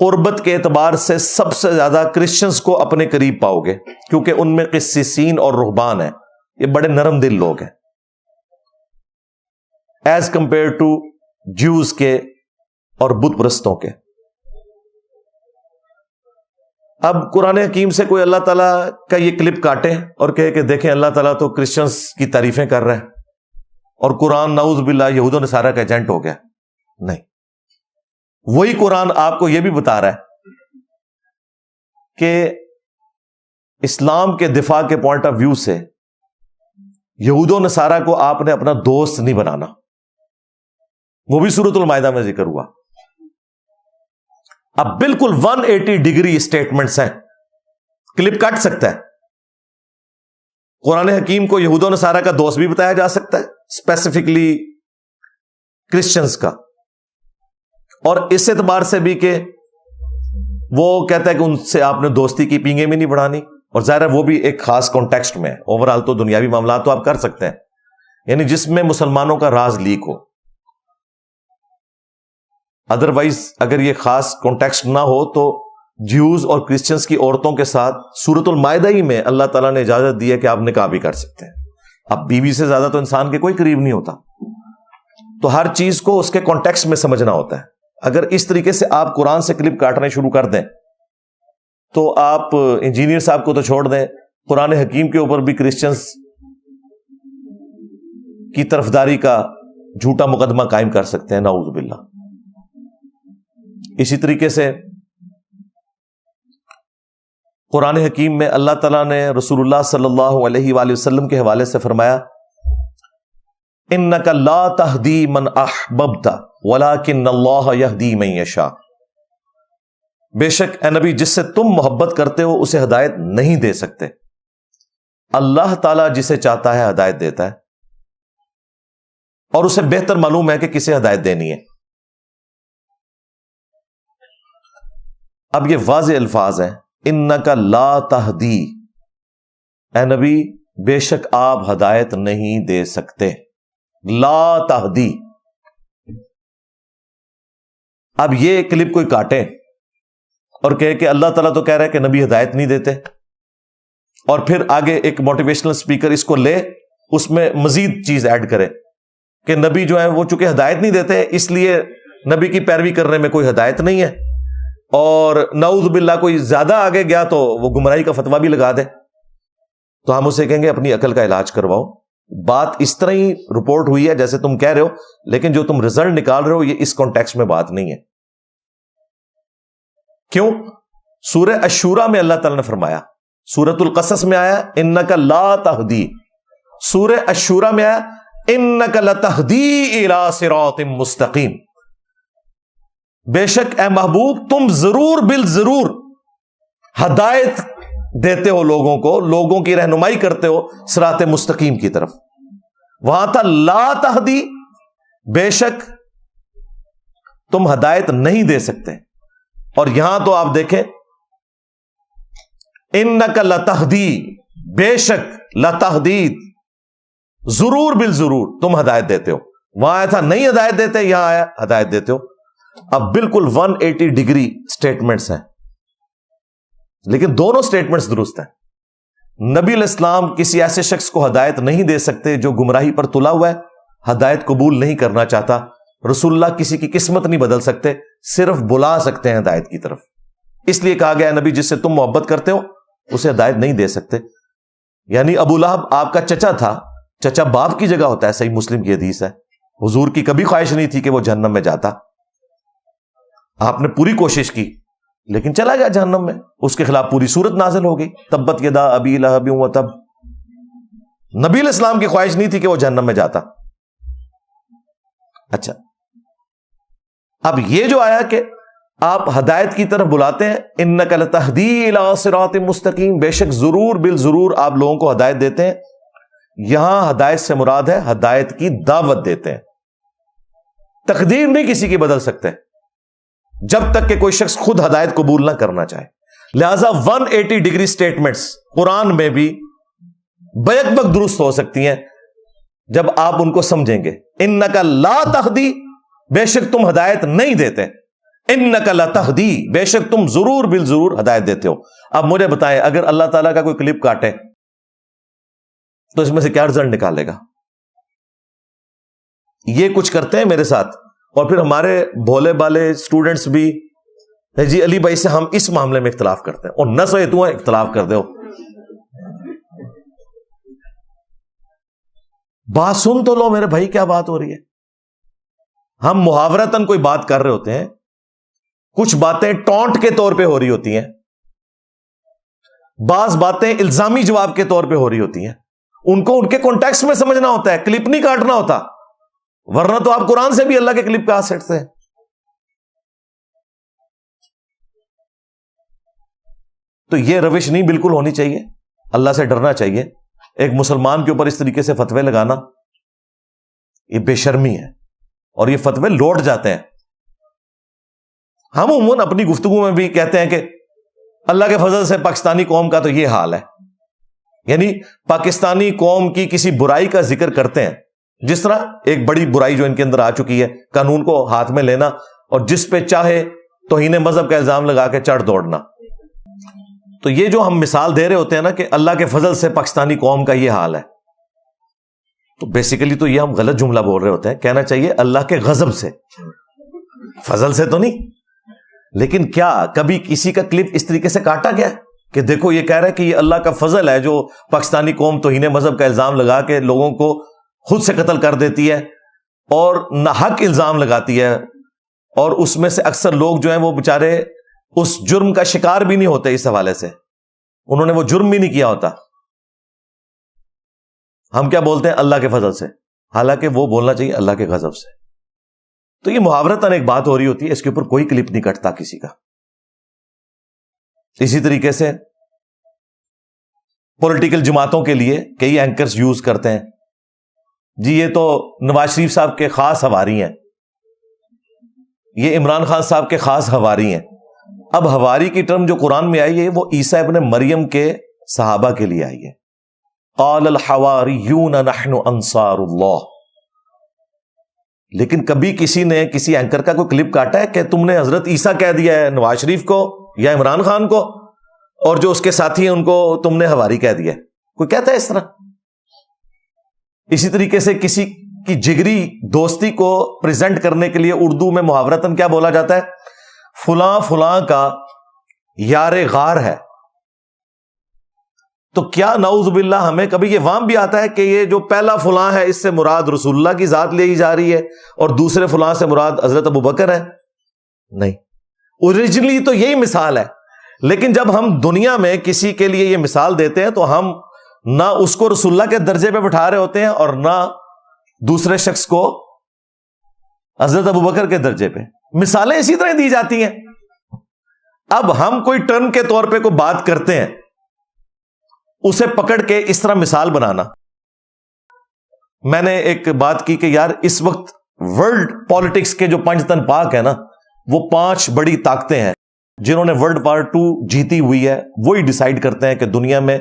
[SPEAKER 1] قربت کے اعتبار سے سب سے زیادہ کرسچنز کو اپنے قریب پاؤ گے، کیونکہ ان میں قسیسین اور رہبان ہیں، یہ بڑے نرم دل لوگ ہیں ایز کمپیئر ٹو جیوز کے اور بت پرستوں کے۔ اب قرآن حکیم سے کوئی اللہ تعالیٰ کا یہ کلپ کاٹے اور کہے کہ دیکھیں اللہ تعالیٰ تو کرسچنز کی تعریفیں کر رہا ہے اور قرآن نعوذ باللہ یہود و نصارہ کا ایجنٹ ہو گیا. نہیں، وہی قرآن آپ کو یہ بھی بتا رہا ہے کہ اسلام کے دفاع کے پوائنٹ آف ویو سے یہود و نصارہ کو آپ نے اپنا دوست نہیں بنانا. وہ بھی سورۃ المائدہ میں ذکر ہوا. اب بالکل 180 ڈگری اسٹیٹمنٹس ہیں، کلپ کٹ سکتا ہے. قرآن حکیم کو یہود و نصارہ کا دوست بھی بتایا جا سکتا ہے، اسپیسیفکلی کرسچنز کا، اور اس اعتبار سے بھی کہ وہ کہتا ہے کہ ان سے آپ نے دوستی کی پینگیں بھی نہیں بڑھانی، اور ظاہر ہے وہ بھی ایک خاص کانٹیکسٹ میں. اوورآل تو دنیاوی معاملات تو آپ کر سکتے ہیں، یعنی جس میں مسلمانوں کا راز لیک ہو. ادروائز اگر یہ خاص کانٹیکسٹ نہ ہو تو جیوز اور کرسچنز کی عورتوں کے ساتھ سورۃ المائدہ ہی میں اللہ تعالیٰ نے اجازت دی ہے کہ آپ نکاح بھی کر سکتے ہیں. اب بیوی سے زیادہ تو انسان کے کوئی قریب نہیں ہوتا، تو ہر چیز کو اس کے کانٹیکسٹ میں سمجھنا ہوتا ہے. اگر اس طریقے سے آپ قرآن سے کلپ کاٹنے شروع کر دیں تو آپ انجینئر صاحب کو تو چھوڑ دیں، قرآن حکیم کے اوپر بھی کرسچنز کی طرفداری کا جھوٹا مقدمہ قائم کر سکتے ہیں، نعوذ باللہ. اسی طریقے سے قرآن حکیم میں اللہ تعالیٰ نے رسول اللہ صلی اللہ علیہ وآلہ وسلم کے حوالے سے فرمایا اِنَّكَ لَا تَهْدِي مَنْ أَحْبَبْتَ وَلَكِنَّ اللَّهَ يَهْدِي مَن يَشَاءُ. بے شک اے نبی جس سے تم محبت کرتے ہو اسے ہدایت نہیں دے سکتے، اللہ تعالیٰ جسے چاہتا ہے ہدایت دیتا ہے، اور اسے بہتر معلوم ہے کہ کسے ہدایت دینی ہے. اب یہ واضح الفاظ ہیں، اِنَّكَ لَا تَهْدِي، اے نبی بے شک آپ ہدایت نہیں دے سکتے. لا تہدی. اب یہ کلپ کوئی کاٹے اور کہے کہ اللہ تعالیٰ تو کہہ رہا ہے کہ نبی ہدایت نہیں دیتے، اور پھر آگے ایک موٹیویشنل اسپیکر اس کو لے اس میں مزید چیز ایڈ کرے کہ نبی جو ہے وہ چونکہ ہدایت نہیں دیتے اس لیے نبی کی پیروی کرنے میں کوئی ہدایت نہیں ہے، اور نعوذ باللہ کوئی زیادہ آگے گیا تو وہ گمراہی کا فتویٰ بھی لگا دے، تو ہم اسے کہیں گے اپنی عقل کا علاج کرواؤ. بات اس طرح ہی رپورٹ ہوئی ہے جیسے تم کہہ رہے ہو، لیکن جو تم رزلٹ نکال رہے ہو یہ اس کانٹیکسٹ میں بات نہیں ہے. کیوں؟ سورہ الشورى میں اللہ تعالیٰ نے فرمایا، سورۃ القصص میں آیا اِنَّكَ لَا تَهْدِي، سورہ الشورى میں آیا اِنَّكَ لَتَهْدِي إِلَىٰ صِرَاطٍ مُسْتَقِيمٍ. بے شک اے محبوب تم ضرور بالضرور ہدایت دیتے ہو لوگوں کو، لوگوں کی رہنمائی کرتے ہو صراط مستقیم کی طرف. وہاں تھا لا تہدی، بے شک تم ہدایت نہیں دے سکتے، اور یہاں تو آپ دیکھیں انک لتہدی، بے شک لتہدی، ضرور بالضرور تم ہدایت دیتے ہو. وہاں آیا تھا نہیں ہدایت دیتے، یہاں آیا ہدایت دیتے ہو. اب بالکل 180 ڈگری سٹیٹمنٹس ہیں، لیکن دونوں سٹیٹمنٹس درست ہیں. نبی علیہ السلام کسی ایسے شخص کو ہدایت نہیں دے سکتے جو گمراہی پر تلا ہوا ہے، ہدایت قبول نہیں کرنا چاہتا. رسول اللہ کسی کی قسمت نہیں بدل سکتے، صرف بلا سکتے ہیں ہدایت کی طرف. اس لیے کہا گیا نبی جس سے تم محبت کرتے ہو اسے ہدایت نہیں دے سکتے. یعنی ابو لہب آپ کا چچا تھا، چچا باپ کی جگہ ہوتا ہے، صحیح مسلم کی حدیث ہے. حضور کی کبھی خواہش نہیں تھی کہ وہ جہنم میں جاتا، آپ نے پوری کوشش کی لیکن چلا گیا جہنم میں. اس کے خلاف پوری سورت نازل ہو گئی، تبت یدا ابی لہب وتب. نبی علیہ السلام کی خواہش نہیں تھی کہ وہ جہنم میں جاتا. اچھا، اب یہ جو آیا کہ آپ ہدایت کی طرف بلاتے ہیں، انک لتہدی الی صراط مستقیم، بے شک ضرور بالضرور آپ لوگوں کو ہدایت دیتے ہیں. یہاں ہدایت سے مراد ہے ہدایت کی دعوت دیتے ہیں. تقدیر نہیں کسی کی بدل سکتے جب تک کہ کوئی شخص خود ہدایت قبول نہ کرنا چاہے. لہذا 180 ڈگری سٹیٹمنٹس قرآن میں بھی بیک بک درست ہو سکتی ہیں جب آپ ان کو سمجھیں گے. انک لا تہدی، بے شک تم ہدایت نہیں دیتے. انک لتہدی، بے شک تم ضرور بالضرور ہدایت دیتے ہو. اب مجھے بتائیں اگر اللہ تعالیٰ کا کوئی کلپ کاٹے تو اس میں سے کیا رزلٹ نکالے گا؟ یہ کچھ کرتے ہیں میرے ساتھ، اور پھر ہمارے بھولے بالے اسٹوڈنٹس بھی جی علی بھائی سے ہم اس معاملے میں اختلاف کرتے ہیں، اور نہ سوئے تو اختلاف کر دو. بات سن تو لو میرے بھائی، کیا بات ہو رہی ہے؟ ہم محاورتاً کوئی بات کر رہے ہوتے ہیں، کچھ باتیں ٹونٹ کے طور پہ ہو رہی ہوتی ہیں، بعض باتیں الزامی جواب کے طور پہ ہو رہی ہوتی ہیں، ان کو ان کے کانٹیکسٹ میں سمجھنا ہوتا ہے، کلپ نہیں کاٹنا ہوتا، ورنہ تو آپ قرآن سے بھی اللہ کے کلپ کہاں سیٹتے ہیں. تو یہ روش نہیں بالکل ہونی چاہیے، اللہ سے ڈرنا چاہیے. ایک مسلمان کے اوپر اس طریقے سے فتوے لگانا یہ بے شرمی ہے، اور یہ فتوے لوٹ جاتے ہیں. ہم عموماً اپنی گفتگو میں بھی کہتے ہیں کہ اللہ کے فضل سے پاکستانی قوم کا تو یہ حال ہے، یعنی پاکستانی قوم کی کسی برائی کا ذکر کرتے ہیں، جس طرح ایک بڑی برائی جو ان کے اندر آ چکی ہے، قانون کو ہاتھ میں لینا اور جس پہ چاہے توہین مذہب کا الزام لگا کے چڑھ دوڑنا. تو یہ جو ہم مثال دے رہے ہوتے ہیں نا کہ اللہ کے فضل سے پاکستانی قوم کا یہ حال ہے، تو بیسیکلی تو یہ ہم غلط جملہ بول رہے ہوتے ہیں. کہنا چاہیے اللہ کے غضب سے، فضل سے تو نہیں. لیکن کیا کبھی کسی کا کلپ اس طریقے سے کاٹا گیا کہ دیکھو یہ کہہ رہا ہے کہ یہ اللہ کا فضل ہے جو پاکستانی قوم توہین مذہب کا الزام لگا کے لوگوں کو خود سے قتل کر دیتی ہے اور ناحق الزام لگاتی ہے، اور اس میں سے اکثر لوگ جو ہیں وہ بیچارے اس جرم کا شکار بھی نہیں ہوتے، اس حوالے سے انہوں نے وہ جرم بھی نہیں کیا ہوتا. ہم کیا بولتے ہیں؟ اللہ کے فضل سے، حالانکہ وہ بولنا چاہیے اللہ کے غضب سے. تو یہ محاورتاً ایک بات ہو رہی ہوتی ہے، اس کے اوپر کوئی کلپ نہیں کٹتا کسی کا. اسی طریقے سے پولیٹیکل جماعتوں کے لیے کئی اینکرز یوز کرتے ہیں، جی یہ تو نواز شریف صاحب کے خاص ہواری ہیں، یہ عمران خان صاحب کے خاص ہواری ہیں. اب ہواری کی ٹرم جو قرآن میں آئی ہے وہ عیسیٰ ابن مریم کے صحابہ کے لیے آئی ہے. قال الحواریون نحن انصار اللہ. لیکن کبھی کسی نے کسی اینکر کا کوئی کلپ کاٹا ہے کہ تم نے حضرت عیسیٰ کہہ دیا ہے نواز شریف کو یا عمران خان کو، اور جو اس کے ساتھی ہیں ان کو تم نے ہواری کہہ دیا ہے؟ کوئی کہتا ہے اس طرح؟ اسی طریقے سے کسی کی جگری دوستی کو پریزنٹ کرنے کے لیے اردو میں محاورتاً کیا بولا جاتا ہے؟ فلاں فلاں کا یار غار ہے. تو کیا نعوذ باللہ ہمیں کبھی یہ وہم بھی آتا ہے کہ یہ جو پہلا فلاں ہے اس سے مراد رسول اللہ کی ذات لی جا رہی ہے اور دوسرے فلاں سے مراد حضرت ابوبکر ہے؟ نہیں، اوریجنلی تو یہی مثال ہے. لیکن جب ہم دنیا میں کسی کے لیے یہ مثال دیتے ہیں تو ہم نہ اس کو رسول اللہ کے درجے پہ بٹھا رہے ہوتے ہیں اور نہ دوسرے شخص کو حضرت ابوبکر کے درجے پہ. مثالیں اسی طرح دی جاتی ہیں. اب ہم کوئی ٹرم کے طور پہ کوئی بات کرتے ہیں، اسے پکڑ کے اس طرح مثال بنانا. میں نے ایک بات کی کہ یار اس وقت ورلڈ پالیٹکس کے جو 5 تن پاک ہیں نا، وہ 5 بڑی طاقتیں ہیں جنہوں نے ورلڈ وار 2 جیتی ہوئی ہے. وہی ڈیسائیڈ کرتے ہیں کہ دنیا میں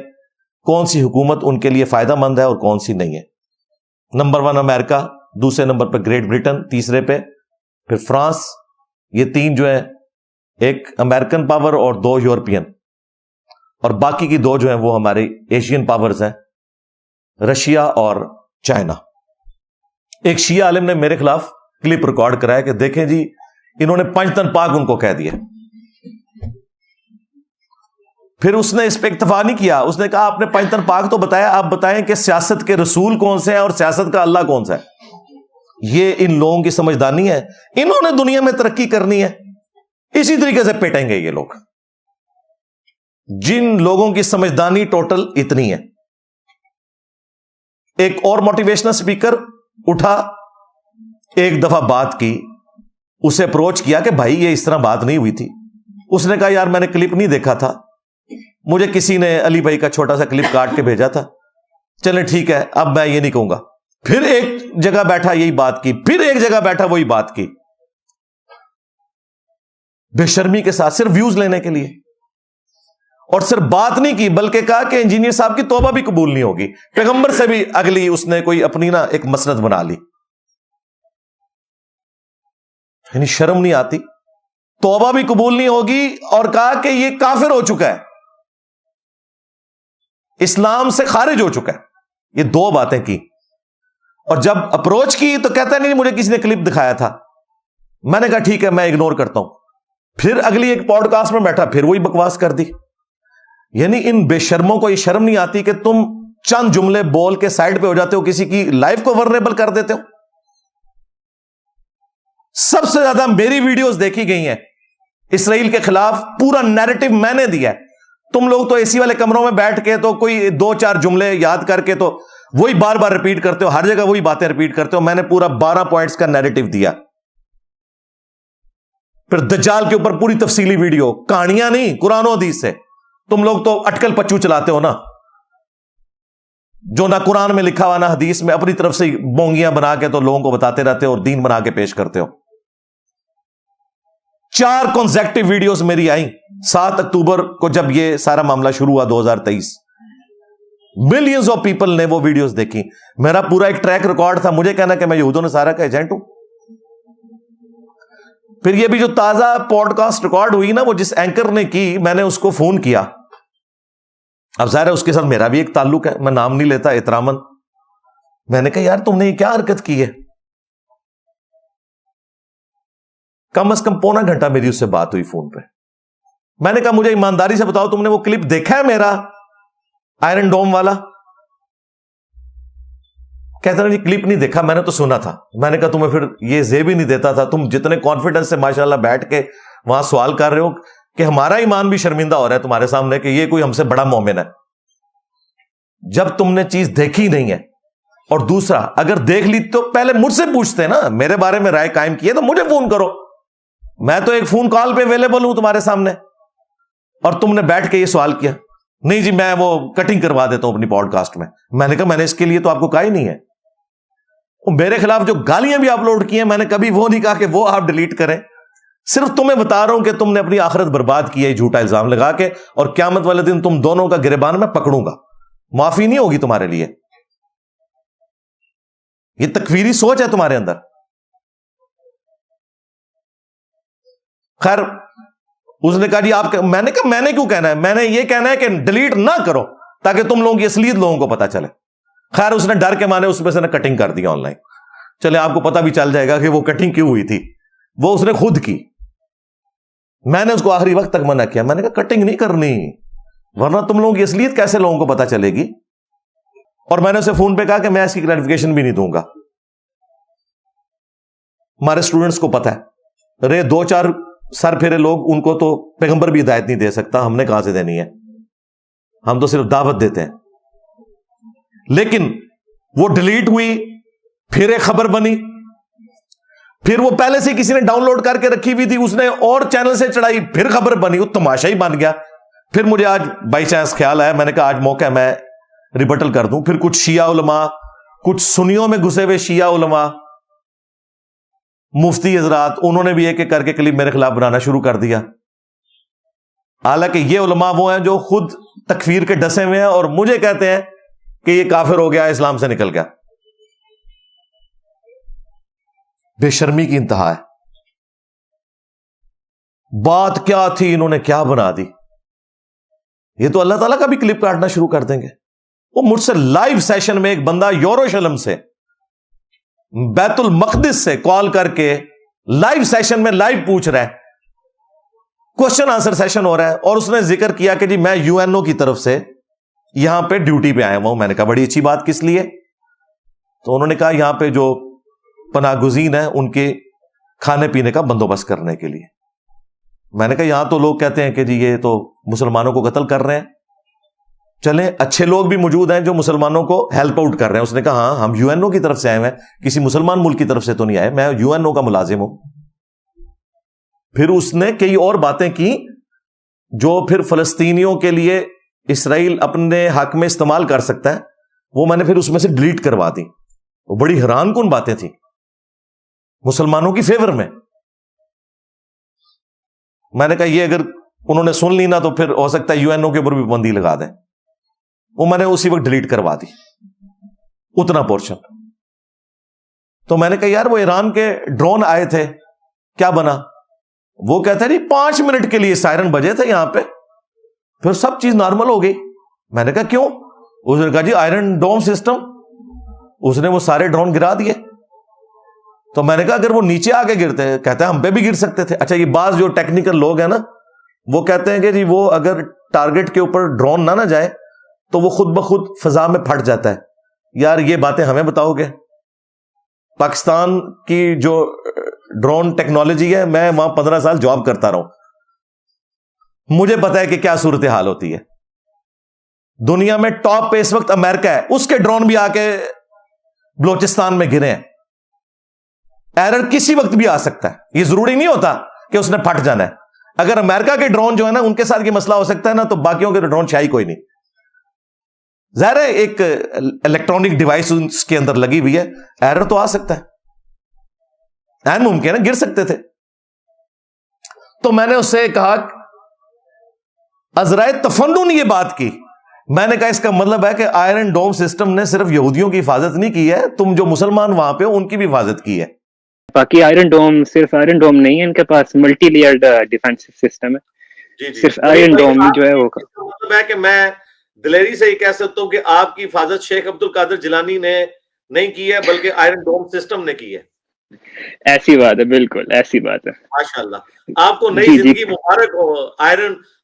[SPEAKER 1] کون سی حکومت ان کے لیے فائدہ مند ہے اور کون سی نہیں ہے. نمبر 1 امریکہ، دوسرے نمبر پہ گریٹ برٹن، تیسرے پہ پھر فرانس. یہ 3 جو ہیں، ایک امریکن پاور اور 2 یورپین، اور باقی کی 2 جو ہیں وہ ہماری ایشین پاورز ہیں، رشیا اور چائنا. ایک شیعہ عالم نے میرے خلاف کلپ ریکارڈ کرایا کہ دیکھیں جی انہوں نے 5 تن پاک ان کو کہہ دیا. پھر اس نے اس پہ اکتفا نہیں کیا، اس نے کہا آپ نے 5 تن پاک تو بتایا، آپ بتائیں کہ سیاست کے رسول کون سے ہیں اور سیاست کا اللہ کون سا ہے. یہ ان لوگوں کی سمجھدانی ہے، انہوں نے دنیا میں ترقی کرنی ہے، اسی طریقے سے پیٹیں گے یہ لوگ. جن لوگوں کی سمجھدانی ٹوٹل اتنی ہے. ایک اور موٹیویشنل اسپیکر اٹھا، ایک دفعہ بات کی، اسے اپروچ کیا کہ بھائی یہ اس طرح بات نہیں ہوئی تھی. اس نے کہا یار میں نے کلپ نہیں دیکھا تھا، مجھے کسی نے علی بھائی کا چھوٹا سا کلپ کاٹ کے بھیجا تھا، چلیں ٹھیک ہے اب میں یہ نہیں کہوں گا. پھر ایک جگہ بیٹھا یہی بات کی، پھر ایک جگہ بیٹھا وہی بات کی، بے شرمی کے ساتھ، صرف ویوز لینے کے لیے. اور صرف بات نہیں کی بلکہ کہا کہ انجینئر صاحب کی توبہ بھی قبول نہیں ہوگی. پیغمبر سے بھی اگلی اس نے کوئی اپنی نا ایک مسند بنا لی. یعنی شرم نہیں آتی، توبہ بھی قبول نہیں ہوگی، اور کہا کہ یہ کافر ہو چکا ہے، اسلام سے خارج ہو چکا ہے. یہ 2 باتیں کی. اور جب اپروچ کی تو کہتا نہیں مجھے کسی نے کلپ دکھایا تھا. میں نے کہا ٹھیک ہے میں اگنور کرتا ہوں. پھر اگلی ایک پوڈ کاسٹ میں بیٹھا پھر وہی بکواس کر دی. یعنی ان بے شرموں کو یہ شرم نہیں آتی کہ تم چند جملے بول کے سائڈ پہ ہو جاتے ہو, کسی کی لائف کو ورنیبل کر دیتے ہو. سب سے زیادہ میری ویڈیوز دیکھی گئی ہیں اسرائیل کے خلاف, پورا نیریٹو میں نے دیا ہے. تم لوگ تو اے سی والے کمروں میں بیٹھ کے تو کوئی 2-4 جملے یاد کر کے تو وہی بار بار ریپیٹ کرتے ہو, ہر جگہ وہی باتیں ریپیٹ کرتے ہو. میں نے پورا 12 پوائنٹس کا نیریٹو دیا. پھر دجال کے اوپر پوری تفصیلی ویڈیو, کہانیاں نہیں, قرآن و حدیث سے. تم لوگ تو اٹکل پچو چلاتے ہو نا, جو نہ قرآن میں لکھا ہوا نہ حدیث میں, اپنی طرف سے بونگیاں بنا کے تو لوگوں کو بتاتے رہتے ہو اور دین بنا کے پیش کرتے ہو. 4 کنزیکٹو ویڈیوز میری آئیں 7 اکتوبر کو جب یہ سارا معاملہ شروع ہوا 2023. ملینز آف پیپل نے وہ ویڈیوز دیکھی. میرا پورا ایک ٹریک ریکارڈ تھا. مجھے کہنا کہ میں یہود و نصارہ کا ایجنٹ ہوں. پھر یہ بھی جو تازہ پوڈ کاسٹ ریکارڈ ہوئی نا, وہ جس اینکر نے کی, میں نے اس کو فون کیا. اب ظاہر ہے اس کے ساتھ میرا بھی ایک تعلق ہے, میں نام نہیں لیتا احتراماً. میں نے کہا یار تم نے یہ کیا حرکت کی ہے؟ کم از کم پونا گھنٹہ میری اس سے بات ہوئی فون پہ. میں نے کہا مجھے ایمانداری سے بتاؤ, تم نے وہ کلپ دیکھا ہے میرا آئرن ڈوم والا؟ کہتا جی کلپ نہیں دیکھا, میں نے تو سنا تھا. میں نے کہا تمہیں پھر یہ زیب ہی نہیں دیتا تھا, تم جتنے کانفیڈنس سے ماشاءاللہ بیٹھ کے وہاں سوال کر رہے ہو کہ ہمارا ایمان بھی شرمندہ ہو رہا ہے تمہارے سامنے کہ یہ کوئی ہم سے بڑا مومن ہے, جب تم نے چیز دیکھی نہیں ہے. اور دوسرا, اگر دیکھ لی تو پہلے مجھ سے پوچھتے نا, میرے بارے میں رائے قائم کی ہے تو مجھے فون کرو. میں تو ایک فون کال پہ اویلیبل ہوں تمہارے سامنے, اور تم نے بیٹھ کے یہ سوال کیا نہیں جی میں وہ کٹنگ کروا دیتا ہوں اپنی پوڈ کاسٹ میں. میں نے کہا میں نے اس کے لیے تو آپ کو کہا ہی نہیں ہے. میرے خلاف جو گالیاں بھی اپلوڈ کی ہیں میں نے کبھی وہ نہیں کہا کہ وہ آپ ڈیلیٹ کریں. صرف تمہیں بتا رہا ہوں کہ تم نے اپنی آخرت برباد کی ہے جھوٹا الزام لگا کے, اور قیامت والے دن تم دونوں کا گریبان میں پکڑوں گا, معافی نہیں ہوگی تمہارے لیے. یہ تکفیری سوچ ہے تمہارے اندر. خیر اس نے کہا جی آپ, میں نے کہا میں نے کیوں کہنا ہے, میں نے یہ کہنا ہے کہ ڈیلیٹ نہ کرو تاکہ تم لوگوں کی اصلیت لوگوں کو پتا چلے. خیر اس نے ڈر کے مانے اس میں سے کٹنگ کر دیا آن لائن. چلے آپ کو پتا بھی چل جائے گا کہ وہ کٹنگ کیوں ہوئی تھی, وہ اس نے خود کی. میں نے اس کو آخری وقت تک منع کیا, میں نے کہا کٹنگ نہیں کرنی ورنہ تم لوگوں کی اصلیت کیسے لوگوں کو پتا چلے گی. اور میں نے اسے فون پہ کہا کہ میں اس کی کلیریفیکیشن بھی نہیں دوں گا. ہمارے اسٹوڈنٹس کو پتا ہے, رے 2-4 سر پھیرے لوگ, ان کو تو پیغمبر بھی ہدایت نہیں دے سکتا, ہم نے کہاں سے دینی ہے, ہم تو صرف دعوت دیتے ہیں. لیکن وہ ڈیلیٹ ہوئی, پھر ایک خبر بنی, پھر وہ پہلے سے کسی نے ڈاؤن لوڈ کر کے رکھی ہوئی تھی, اس نے اور چینل سے چڑھائی, پھر خبر بنی, وہ تماشا ہی بن گیا. پھر مجھے آج بائی چانس خیال آیا, میں نے کہا آج موقع ہے میں ریبٹل کر دوں. پھر کچھ شیعہ علماء, کچھ سنیوں میں گھسے ہوئے شیعہ علماء, مفتی حضرات, انہوں نے بھی ایک ایک کر کے کلپ میرے خلاف بنانا شروع کر دیا. حالانکہ یہ علماء وہ ہیں جو خود تکفیر کے ڈسے ہوئے ہیں اور مجھے کہتے ہیں کہ یہ کافر ہو گیا, اسلام سے نکل گیا. بے شرمی کی انتہا ہے. بات کیا تھی, انہوں نے کیا بنا دی. یہ تو اللہ تعالیٰ کا بھی کلپ کاٹنا شروع کر دیں گے. وہ مجھ سے لائیو سیشن میں ایک بندہ یروشلم سے, بیت المقدس سے کال کر کے لائیو سیشن میں لائیو پوچھ رہا ہے, کوشچن آنسر سیشن ہو رہا ہے, اور اس نے ذکر کیا کہ جی میں UNO کی طرف سے یہاں پہ ڈیوٹی پہ آیا ہوں. میں نے کہا بڑی اچھی بات, کس لیے؟ تو انہوں نے کہا یہاں پہ جو پناہ گزین ہیں ان کے کھانے پینے کا بندوبست کرنے کے لیے. میں نے کہا یہاں تو لوگ کہتے ہیں کہ جی یہ تو مسلمانوں کو قتل کر رہے ہیں. چلیں اچھے لوگ بھی موجود ہیں جو مسلمانوں کو ہیلپ آؤٹ کر رہے ہیں. اس نے کہا ہاں ہم UNO کی طرف سے آئے ہیں, کسی مسلمان ملک کی طرف سے تو نہیں آئے, میں UNO کا ملازم ہوں. پھر اس نے کئی اور باتیں کی جو پھر فلسطینیوں کے لیے اسرائیل اپنے حق میں استعمال کر سکتا ہے, وہ میں نے پھر اس میں سے ڈیلیٹ کروا دی. وہ بڑی حیران کن باتیں تھیں مسلمانوں کی فیور میں. میں نے کہا یہ اگر انہوں نے سن لی نا تو پھر ہو سکتا ہے UNO کے اوپر بھی پابندی لگا دیں. وہ میں نے اسی وقت ڈیلیٹ کروا دی اتنا پورشن. تو میں نے کہا یار وہ ایران کے ڈرون آئے تھے, کیا بنا؟ وہ کہتا ہے جی 5 منٹ کے لیے سائرن بجے تھے یہاں پہ, پھر سب چیز نارمل ہو گئی. میں نے کہا کیوں؟ اس نے کہا جی آئرن ڈوم سسٹم, اس نے وہ سارے ڈرون گرا دیے. تو میں نے کہا اگر وہ نیچے آ کے گرتے ہیں، کہتے ہیں ہم پہ بھی گر سکتے تھے. اچھا یہ بعض جو ٹیکنیکل لوگ ہیں نا وہ کہتے ہیں کہ جی وہ اگر ٹارگٹ کے اوپر ڈرون نہ جائے تو وہ خود بخود فضا میں پھٹ جاتا ہے. یار یہ باتیں ہمیں بتاؤ گے؟ پاکستان کی جو ڈرون ٹیکنالوجی ہے، میں وہاں 15 سال جاب کرتا رہا ہوں، مجھے پتا ہے کہ کیا صورتحال ہوتی ہے. دنیا میں ٹاپ پہ اس وقت امریکہ ہے، اس کے ڈرون بھی آ کے بلوچستان میں گرے ہیں. ایرر کسی وقت بھی آ سکتا ہے، یہ ضروری نہیں ہوتا کہ اس نے پھٹ جانا ہے. اگر امریکہ کے ڈرون جو ہے نا ان کے ساتھ یہ مسئلہ ہو سکتا ہے نا، تو باقیوں کے ڈرون شاہی کوئی نہیں. ظاہر ہے ایک الیکٹرانک ڈیوائس اس کے اندر لگی ہوئی ہے، ایرر تو آ سکتا ہے، این ممکن ہے گر سکتے تھے. تو میں نے اس سے کہا ازرائے تفنن یہ بات کی. میں نے کہا اس کا مطلب ہے کہ آئرن ڈوم سسٹم نے صرف یہودیوں کی حفاظت نہیں کی ہے، تم جو مسلمان وہاں پہ ان کی بھی حفاظت کی ہے.
[SPEAKER 2] باقی آئرن ڈوم صرف آئرن ڈوم نہیں ہے، ان کے پاس ملٹی لیئرڈ ڈیفenس سسٹم ہے. صرف آئرن ڈوم جو ہے وہ
[SPEAKER 3] مطلب ہے کہ میں دلیری سے یہ کہہ سکتا ہوں کہ آپ کی حفاظت شیخ عبد القادر جیلانی نے نہیں کی ہے بلکہ آئرن ڈوم سسٹم نے کی ہے.
[SPEAKER 2] ایسی بات ہے، بالکل ایسی بات ہے.
[SPEAKER 3] ماشاءاللہ، آپ کو نئی زندگی مبارک ہو.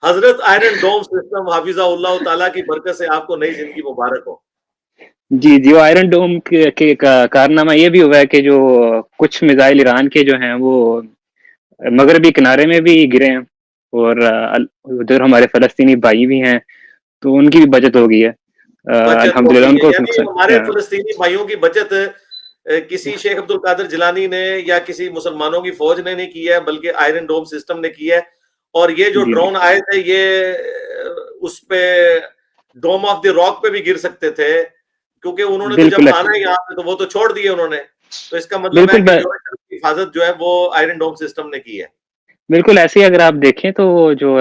[SPEAKER 3] حضرت آئرن ڈوم سسٹم حافظہ اللہ تعالیٰ کی برکت سے آپ کو نئی زندگی مبارک ہو.
[SPEAKER 2] جی وہ آئرن ڈوم کے کارنامہ یہ بھی ہوا ہے کہ جو کچھ میزائل ایران کے جو ہیں وہ مغربی کنارے میں بھی گرے ہیں، اور ادھر ہمارے فلسطینی بھائی بھی ہیں تو ان کی بھی بچت ہو گئی ہے الحمدللہ. ان کو
[SPEAKER 3] ہمارے فلسطینی بھائیوں کی بچت کسی شیخ عبد القادر جیلانی نے یا کسی مسلمانوں کی فوج نے نہیں کی ہے بلکہ آئرن ڈوم سسٹم نے کی ہے. اور یہ جو ڈرون آئے تھے یہ اس پہ ڈوم آف دی راک پہ بھی گر سکتے تھے، کیونکہ انہوں نے تو جب آنا ہے یہاں پہ تو وہ تو چھوڑ دیے انہوں نے. تو اس کا مطلب ہے کہ حفاظت جو ہے وہ آئرن ڈوم سسٹم نے کی ہے.
[SPEAKER 2] بالکل ایسے ہی اگر آپ دیکھیں تو جو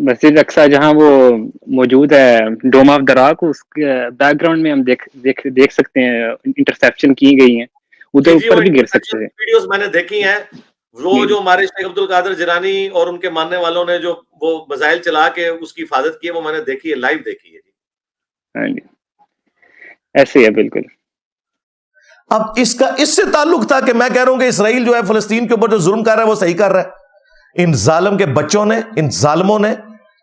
[SPEAKER 2] مسجد اقصیٰ جہاں وہ موجود ہے ڈوم آف دا راک، اس کے بیک گراؤنڈ میں ہم دیکھ سکتے ہیں انٹرسیپشن کی گئی ہیں، ادھر اوپر بھی گر سکتے ہیں.
[SPEAKER 3] ویڈیوز میں نے دیکھی ہیں، وہ جو ہمارے شیخ عبد القادر جیلانی اور ان کے ماننے والوں نے جو وہ میزائل چلا کے اس کی حفاظت کی ہے، وہ میں نے دیکھی ہے، لائیو دیکھی ہے.
[SPEAKER 2] ہاں جی ایسے ہی ہے بالکل.
[SPEAKER 1] اب اس سے تعلق تھا کہ میں کہہ رہا ہوں کہ اسرائیل جو ہے فلسطین کے اوپر جو ظلم کر رہا ہے وہ صحیح کر رہا ہے. ان ظالم کے بچوں نے، ان ظالموں نے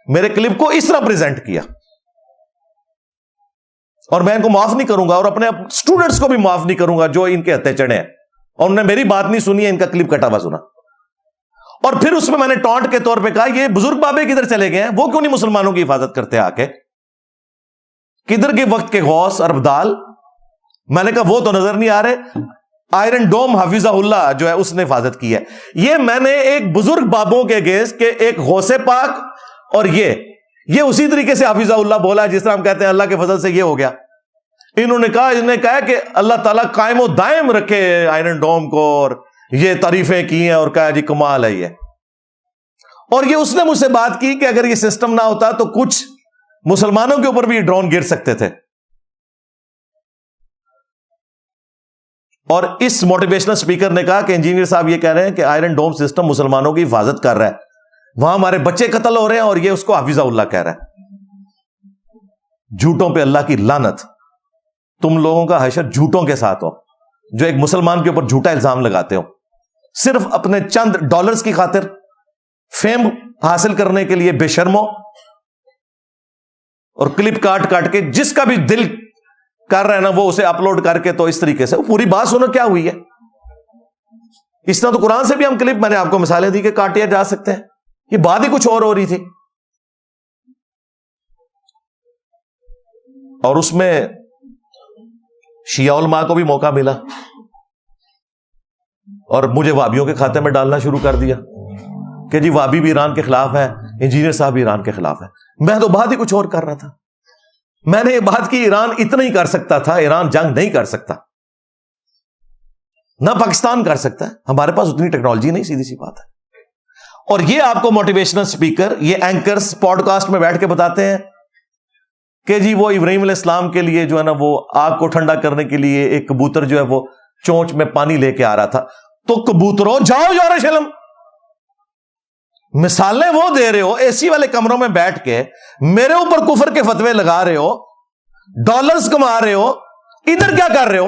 [SPEAKER 1] میرے کلپ کو اس طرح پریزنٹ کیا، اور میں ان کو معاف نہیں کروں گا، اور اپنے اسٹوڈنٹس کو بھی معاف نہیں کروں گا جو ان کے ہتھے چڑھے ہیں اور انہوں نے میری بات نہیں سنی ہے، ان کا کلپ کٹا ہوا سنا. اور پھر اس میں نے ٹونٹ کے طور پہ کہا یہ بزرگ بابے کدھر چلے گئے ہیں، وہ کیوں نہیں مسلمانوں کی حفاظت کرتے آ کے؟ کدھر کے وقت کے غوث اور ابدال؟ میں نے کہا وہ تو نظر نہیں آ رہے. آئرن ڈوم حافظہ اللہ جو ہے اس نے حفاظت کی ہے. یہ میں نے ایک بزرگ بابوں کے گیس کے ایک غوث پاک، اور یہ اسی طریقے سے حافظہ اللہ بولا جس طرح ہم کہتے ہیں اللہ کے فضل سے یہ ہو گیا. انہوں نے کہا کہ اللہ تعالیٰ قائم و دائم رکھے آئرن ڈوم کو، اور یہ تعریفیں کی ہیں اور کہا جی کمال ہے یہ. اور یہ اس نے مجھ سے بات کی کہ اگر یہ سسٹم نہ ہوتا تو کچھ مسلمانوں کے اوپر بھی ڈرون گر سکتے تھے. اور اس موٹیویشنل سپیکر نے کہا کہ انجینئر صاحب یہ کہہ رہے ہیں کہ آئرن ڈوم سسٹم مسلمانوں کی حفاظت کر رہا ہے، وہاں ہمارے بچے قتل ہو رہے ہیں اور یہ اس کو حافظہ اللہ کہہ رہا ہے. جھوٹوں پہ اللہ کی لعنت. تم لوگوں کا حشر جھوٹوں کے ساتھ ہو جو ایک مسلمان کے اوپر جھوٹا الزام لگاتے ہو صرف اپنے چند ڈالرز کی خاطر، فیم حاصل کرنے کے لیے بے شرمو، اور کلپ کاٹ کے جس کا بھی دل کر رہا ہے نا وہ اسے اپلوڈ کر کے. تو اس طریقے سے پوری بات سنو کیا ہوئی ہے. اس طرح تو قرآن سے بھی ہم کلپ، میں نے آپ کو مثالیں دی کہ کاٹے جا سکتے ہیں، یہ بات ہی کچھ اور ہو رہی تھی. اور اس میں شیعہ علماء کو بھی موقع ملا اور مجھے وابیوں کے کھاتے میں ڈالنا شروع کر دیا کہ جی وابی بھی ایران کے خلاف ہے، انجینئر صاحب بھی ایران کے خلاف ہے. میں تو بات ہی کچھ اور کر رہا تھا. میں نے یہ بات کی ایران اتنا ہی کر سکتا تھا، ایران جنگ نہیں کر سکتا، نہ پاکستان کر سکتا ہے، ہمارے پاس اتنی ٹیکنالوجی نہیں، سیدھی سی بات ہے. اور یہ آپ کو موٹیویشنل سپیکر، یہ اینکرز پوڈ کاسٹ میں بیٹھ کے بتاتے ہیں کہ جی وہ ابراہیم علیہ السلام کے لیے جو ہے نا وہ آگ کو ٹھنڈا کرنے کے لیے ایک کبوتر جو ہے وہ چونچ میں پانی لے کے آ رہا تھا. تو کبوتروں جاؤ یروشلم. مثالیں وہ دے رہے ہو اے سی والے کمروں میں بیٹھ کے، میرے اوپر کفر کے فتوے لگا رہے ہو، ڈالرز کما رہے ہو، ادھر کیا کر رہے ہو؟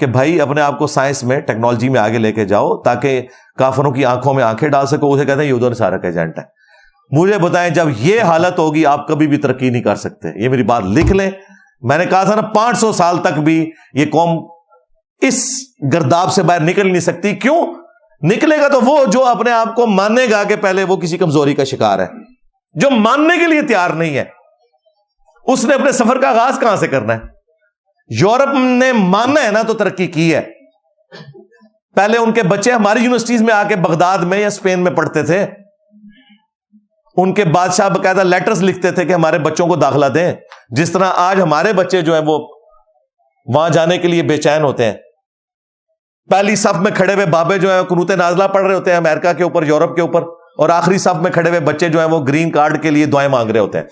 [SPEAKER 1] کہ بھائی اپنے آپ کو سائنس میں ٹیکنالوجی میں آگے لے کے جاؤ تاکہ کافروں کی آنکھوں میں آنکھیں ڈال سکو. اسے کہتے ہیں یہ ادھر سارا کا ایجنٹ ہے. مجھے بتائیں جب یہ حالت ہوگی آپ کبھی بھی ترقی نہیں کر سکتے. یہ میری بات لکھ لیں. میں نے کہا تھا نا 500 سال تک بھی یہ قوم اس گرداب سے باہر نکل نہیں سکتی. کیوں نکلے گا؟ تو وہ جو اپنے آپ کو ماننے گا کہ پہلے وہ کسی کمزوری کا شکار ہے, جو ماننے کے لیے تیار نہیں ہے, اس نے اپنے سفر کا آغاز کہاں سے کرنا ہے؟ یورپ نے ماننا ہے نا تو ترقی کی ہے. پہلے ان کے بچے ہماری یونیورسٹیز میں آ کے بغداد میں یا اسپین میں پڑھتے تھے. ان کے بادشاہ باقاعدہ لیٹرز لکھتے تھے کہ ہمارے بچوں کو داخلہ دیں. جس طرح آج ہمارے بچے جو ہیں وہ وہاں جانے کے لیے بے چین ہوتے ہیں. پہلی صف میں کھڑے ہوئے بابے جو ہیں قنوت نازلہ پڑھ رہے ہوتے ہیں امریکہ کے اوپر, یورپ کے اوپر, اور آخری صف میں کھڑے ہوئے بچے جو ہیں وہ گرین کارڈ کے لیے دعائیں مانگ رہے ہوتے ہیں.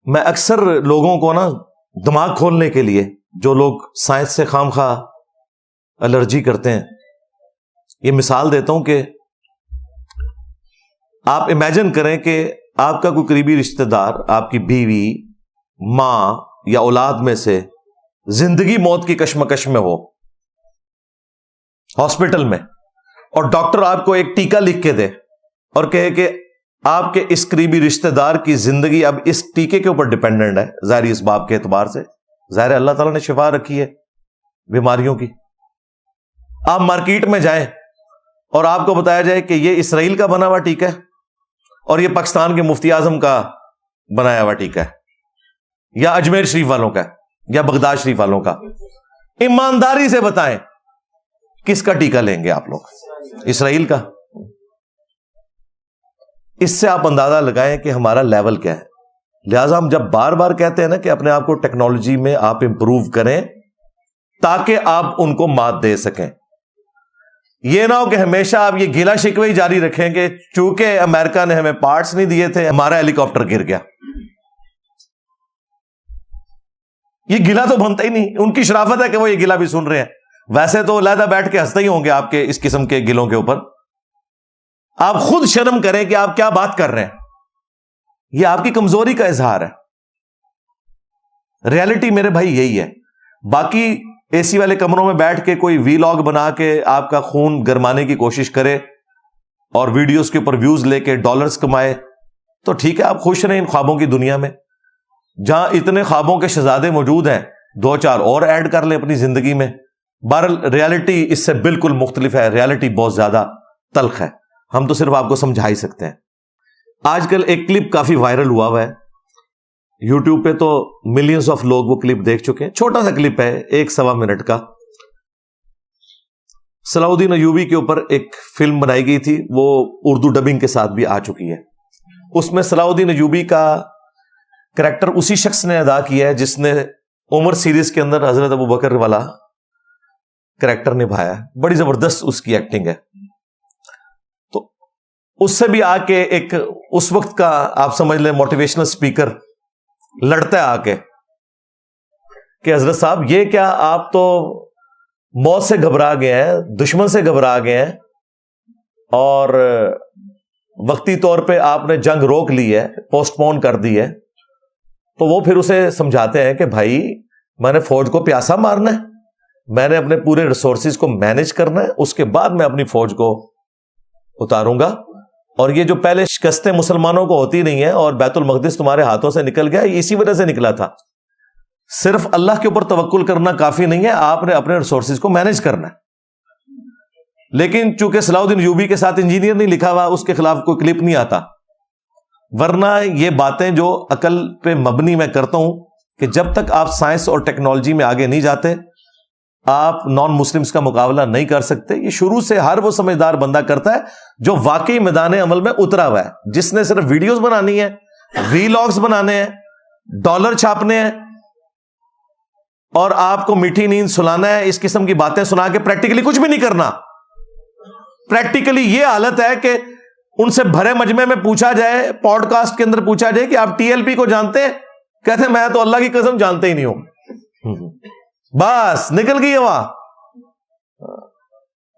[SPEAKER 1] میں اکثر لوگوں کو نا دماغ کھولنے کے لیے, جو لوگ سائنس سے خام خواہ الرجی کرتے ہیں, یہ مثال دیتا ہوں کہ آپ امیجن کریں کہ آپ کا کوئی قریبی رشتہ دار, آپ کی بیوی, ماں یا اولاد میں سے زندگی موت کی کشمکش میں ہو ہاسپٹل میں, اور ڈاکٹر آپ کو ایک ٹیکہ لکھ کے دے اور کہے کہ آپ کے اس قریبی رشتہ دار کی زندگی اب اس ٹیکے کے اوپر ڈیپینڈنٹ ہے. ظاہری اسباب کے اعتبار سے, ظاہر اللہ تعالیٰ نے شفا رکھی ہے بیماریوں کی. آپ مارکیٹ میں جائیں اور آپ کو بتایا جائے کہ یہ اسرائیل کا بنا ہوا ٹیکہ ہے اور یہ پاکستان کے مفتی اعظم کا بنایا ہوا ٹیکہ ہے, یا اجمیر شریف والوں کا, یا بغداد شریف والوں کا. ایمانداری سے بتائیں کس کا ٹیکہ لیں گے آپ لوگ؟ اسرائیل کا. اس سے آپ اندازہ لگائیں کہ ہمارا لیول کیا ہے. لہذا ہم جب بار بار کہتے ہیں نا کہ اپنے آپ کو ٹیکنالوجی میں آپ امپروو کریں تاکہ آپ ان کو مات دے سکیں, یہ نہ ہو کہ ہمیشہ آپ یہ گیلا شکوے ہی جاری رکھیں کہ چونکہ امریکہ نے ہمیں پارٹس نہیں دیے تھے ہمارا ہیلی کاپٹر گر گیا. یہ گلا تو بنتا ہی نہیں. ان کی شرافت ہے کہ وہ یہ گلا بھی سن رہے ہیں. ویسے تو علیحدہ بیٹھ کے ہنستے ہی ہوں گے آپ کے اس قسم کے گلوں کے اوپر. آپ خود شرم کریں کہ آپ کیا بات کر رہے ہیں. یہ آپ کی کمزوری کا اظہار ہے. ریالٹی میرے بھائی یہی ہے. باقی اے سی والے کمروں میں بیٹھ کے کوئی وی لاگ بنا کے آپ کا خون گرمانے کی کوشش کرے اور ویڈیوز کے اوپر ویوز لے کے ڈالرز کمائے تو ٹھیک ہے, آپ خوش رہیں ان خوابوں کی دنیا میں. جہاں اتنے خوابوں کے شہزادے موجود ہیں, 2-4 اور ایڈ کر لیں اپنی زندگی میں. بہرحال ریالٹی اس سے بالکل مختلف ہے. ریالٹی بہت زیادہ تلخ ہے. ہم تو صرف آپ کو سمجھا ہی سکتے ہیں. آج کل ایک کلپ کافی وائرل ہوا ہے یوٹیوب پہ, تو ملینز آف لوگ وہ کلپ دیکھ چکے ہیں. چھوٹا سا کلپ ہے 1-1.25 منٹ کا. صلاح الدین ایوبی کے اوپر ایک فلم بنائی گئی تھی, وہ اردو ڈبنگ کے ساتھ بھی آ چکی ہے. اس میں صلاح الدین ایوبی کا کریکٹر اسی شخص نے ادا کیا ہے جس نے عمر سیریز کے اندر حضرت ابو بکر والا کریکٹر نبھایا. بڑی زبردست اس کی ایکٹنگ ہے. تو اس سے بھی آ کے ایک اس وقت کا آپ سمجھ لیں موٹیویشنل اسپیکر لڑتا ہے آ کے کہ حضرت صاحب یہ کیا, آپ تو موت سے گھبرا گئے ہیں, دشمن سے گھبرا گئے ہیں, اور وقتی طور پہ آپ نے جنگ روک لی ہے, پوسٹ پون کر دی ہے. تو وہ پھر اسے سمجھاتے ہیں کہ بھائی میں نے فوج کو پیاسا مارنا ہے, میں نے اپنے پورے ریسورسز کو مینج کرنا ہے, اس کے بعد میں اپنی فوج کو اتاروں گا. اور یہ جو پہلے شکستیں مسلمانوں کو ہوتی نہیں ہیں اور بیت المقدس تمہارے ہاتھوں سے نکل گیا, یہ اسی وجہ سے نکلا تھا. صرف اللہ کے اوپر توکل کرنا کافی نہیں ہے, آپ نے اپنے ریسورسز کو مینج کرنا ہے. لیکن چونکہ صلاح الدین ایوبی کے ساتھ انجینئر نہیں لکھا ہوا, اس کے خلاف کوئی کلپ نہیں آتا. ورنہ یہ باتیں جو عقل پہ مبنی میں کرتا ہوں کہ جب تک آپ سائنس اور ٹیکنالوجی میں آگے نہیں جاتے آپ نان مسلمز کا مقابلہ نہیں کر سکتے. یہ شروع سے ہر وہ سمجھدار بندہ کرتا ہے جو واقعی میدان عمل میں اترا ہوا ہے, جس نے صرف ویڈیوز بنانی ہے, وی لاگز بنانے ہیں, ڈالر چھاپنے ہیں اور آپ کو میٹھی نیند سلانا ہے, اس قسم کی باتیں سنا کے پریکٹیکلی کچھ بھی نہیں کرنا. پریکٹیکلی یہ حالت ہے کہ ان سے بھرے مجمع میں پوچھا جائے, پوڈ کاسٹ کے اندر پوچھا جائے کہ آپ ٹی ایل پی کو جانتے ہیں, کہتے ہیں میں تو اللہ کی قسم جانتے ہی نہیں ہوں. بس نکل گئی ہے وہاں.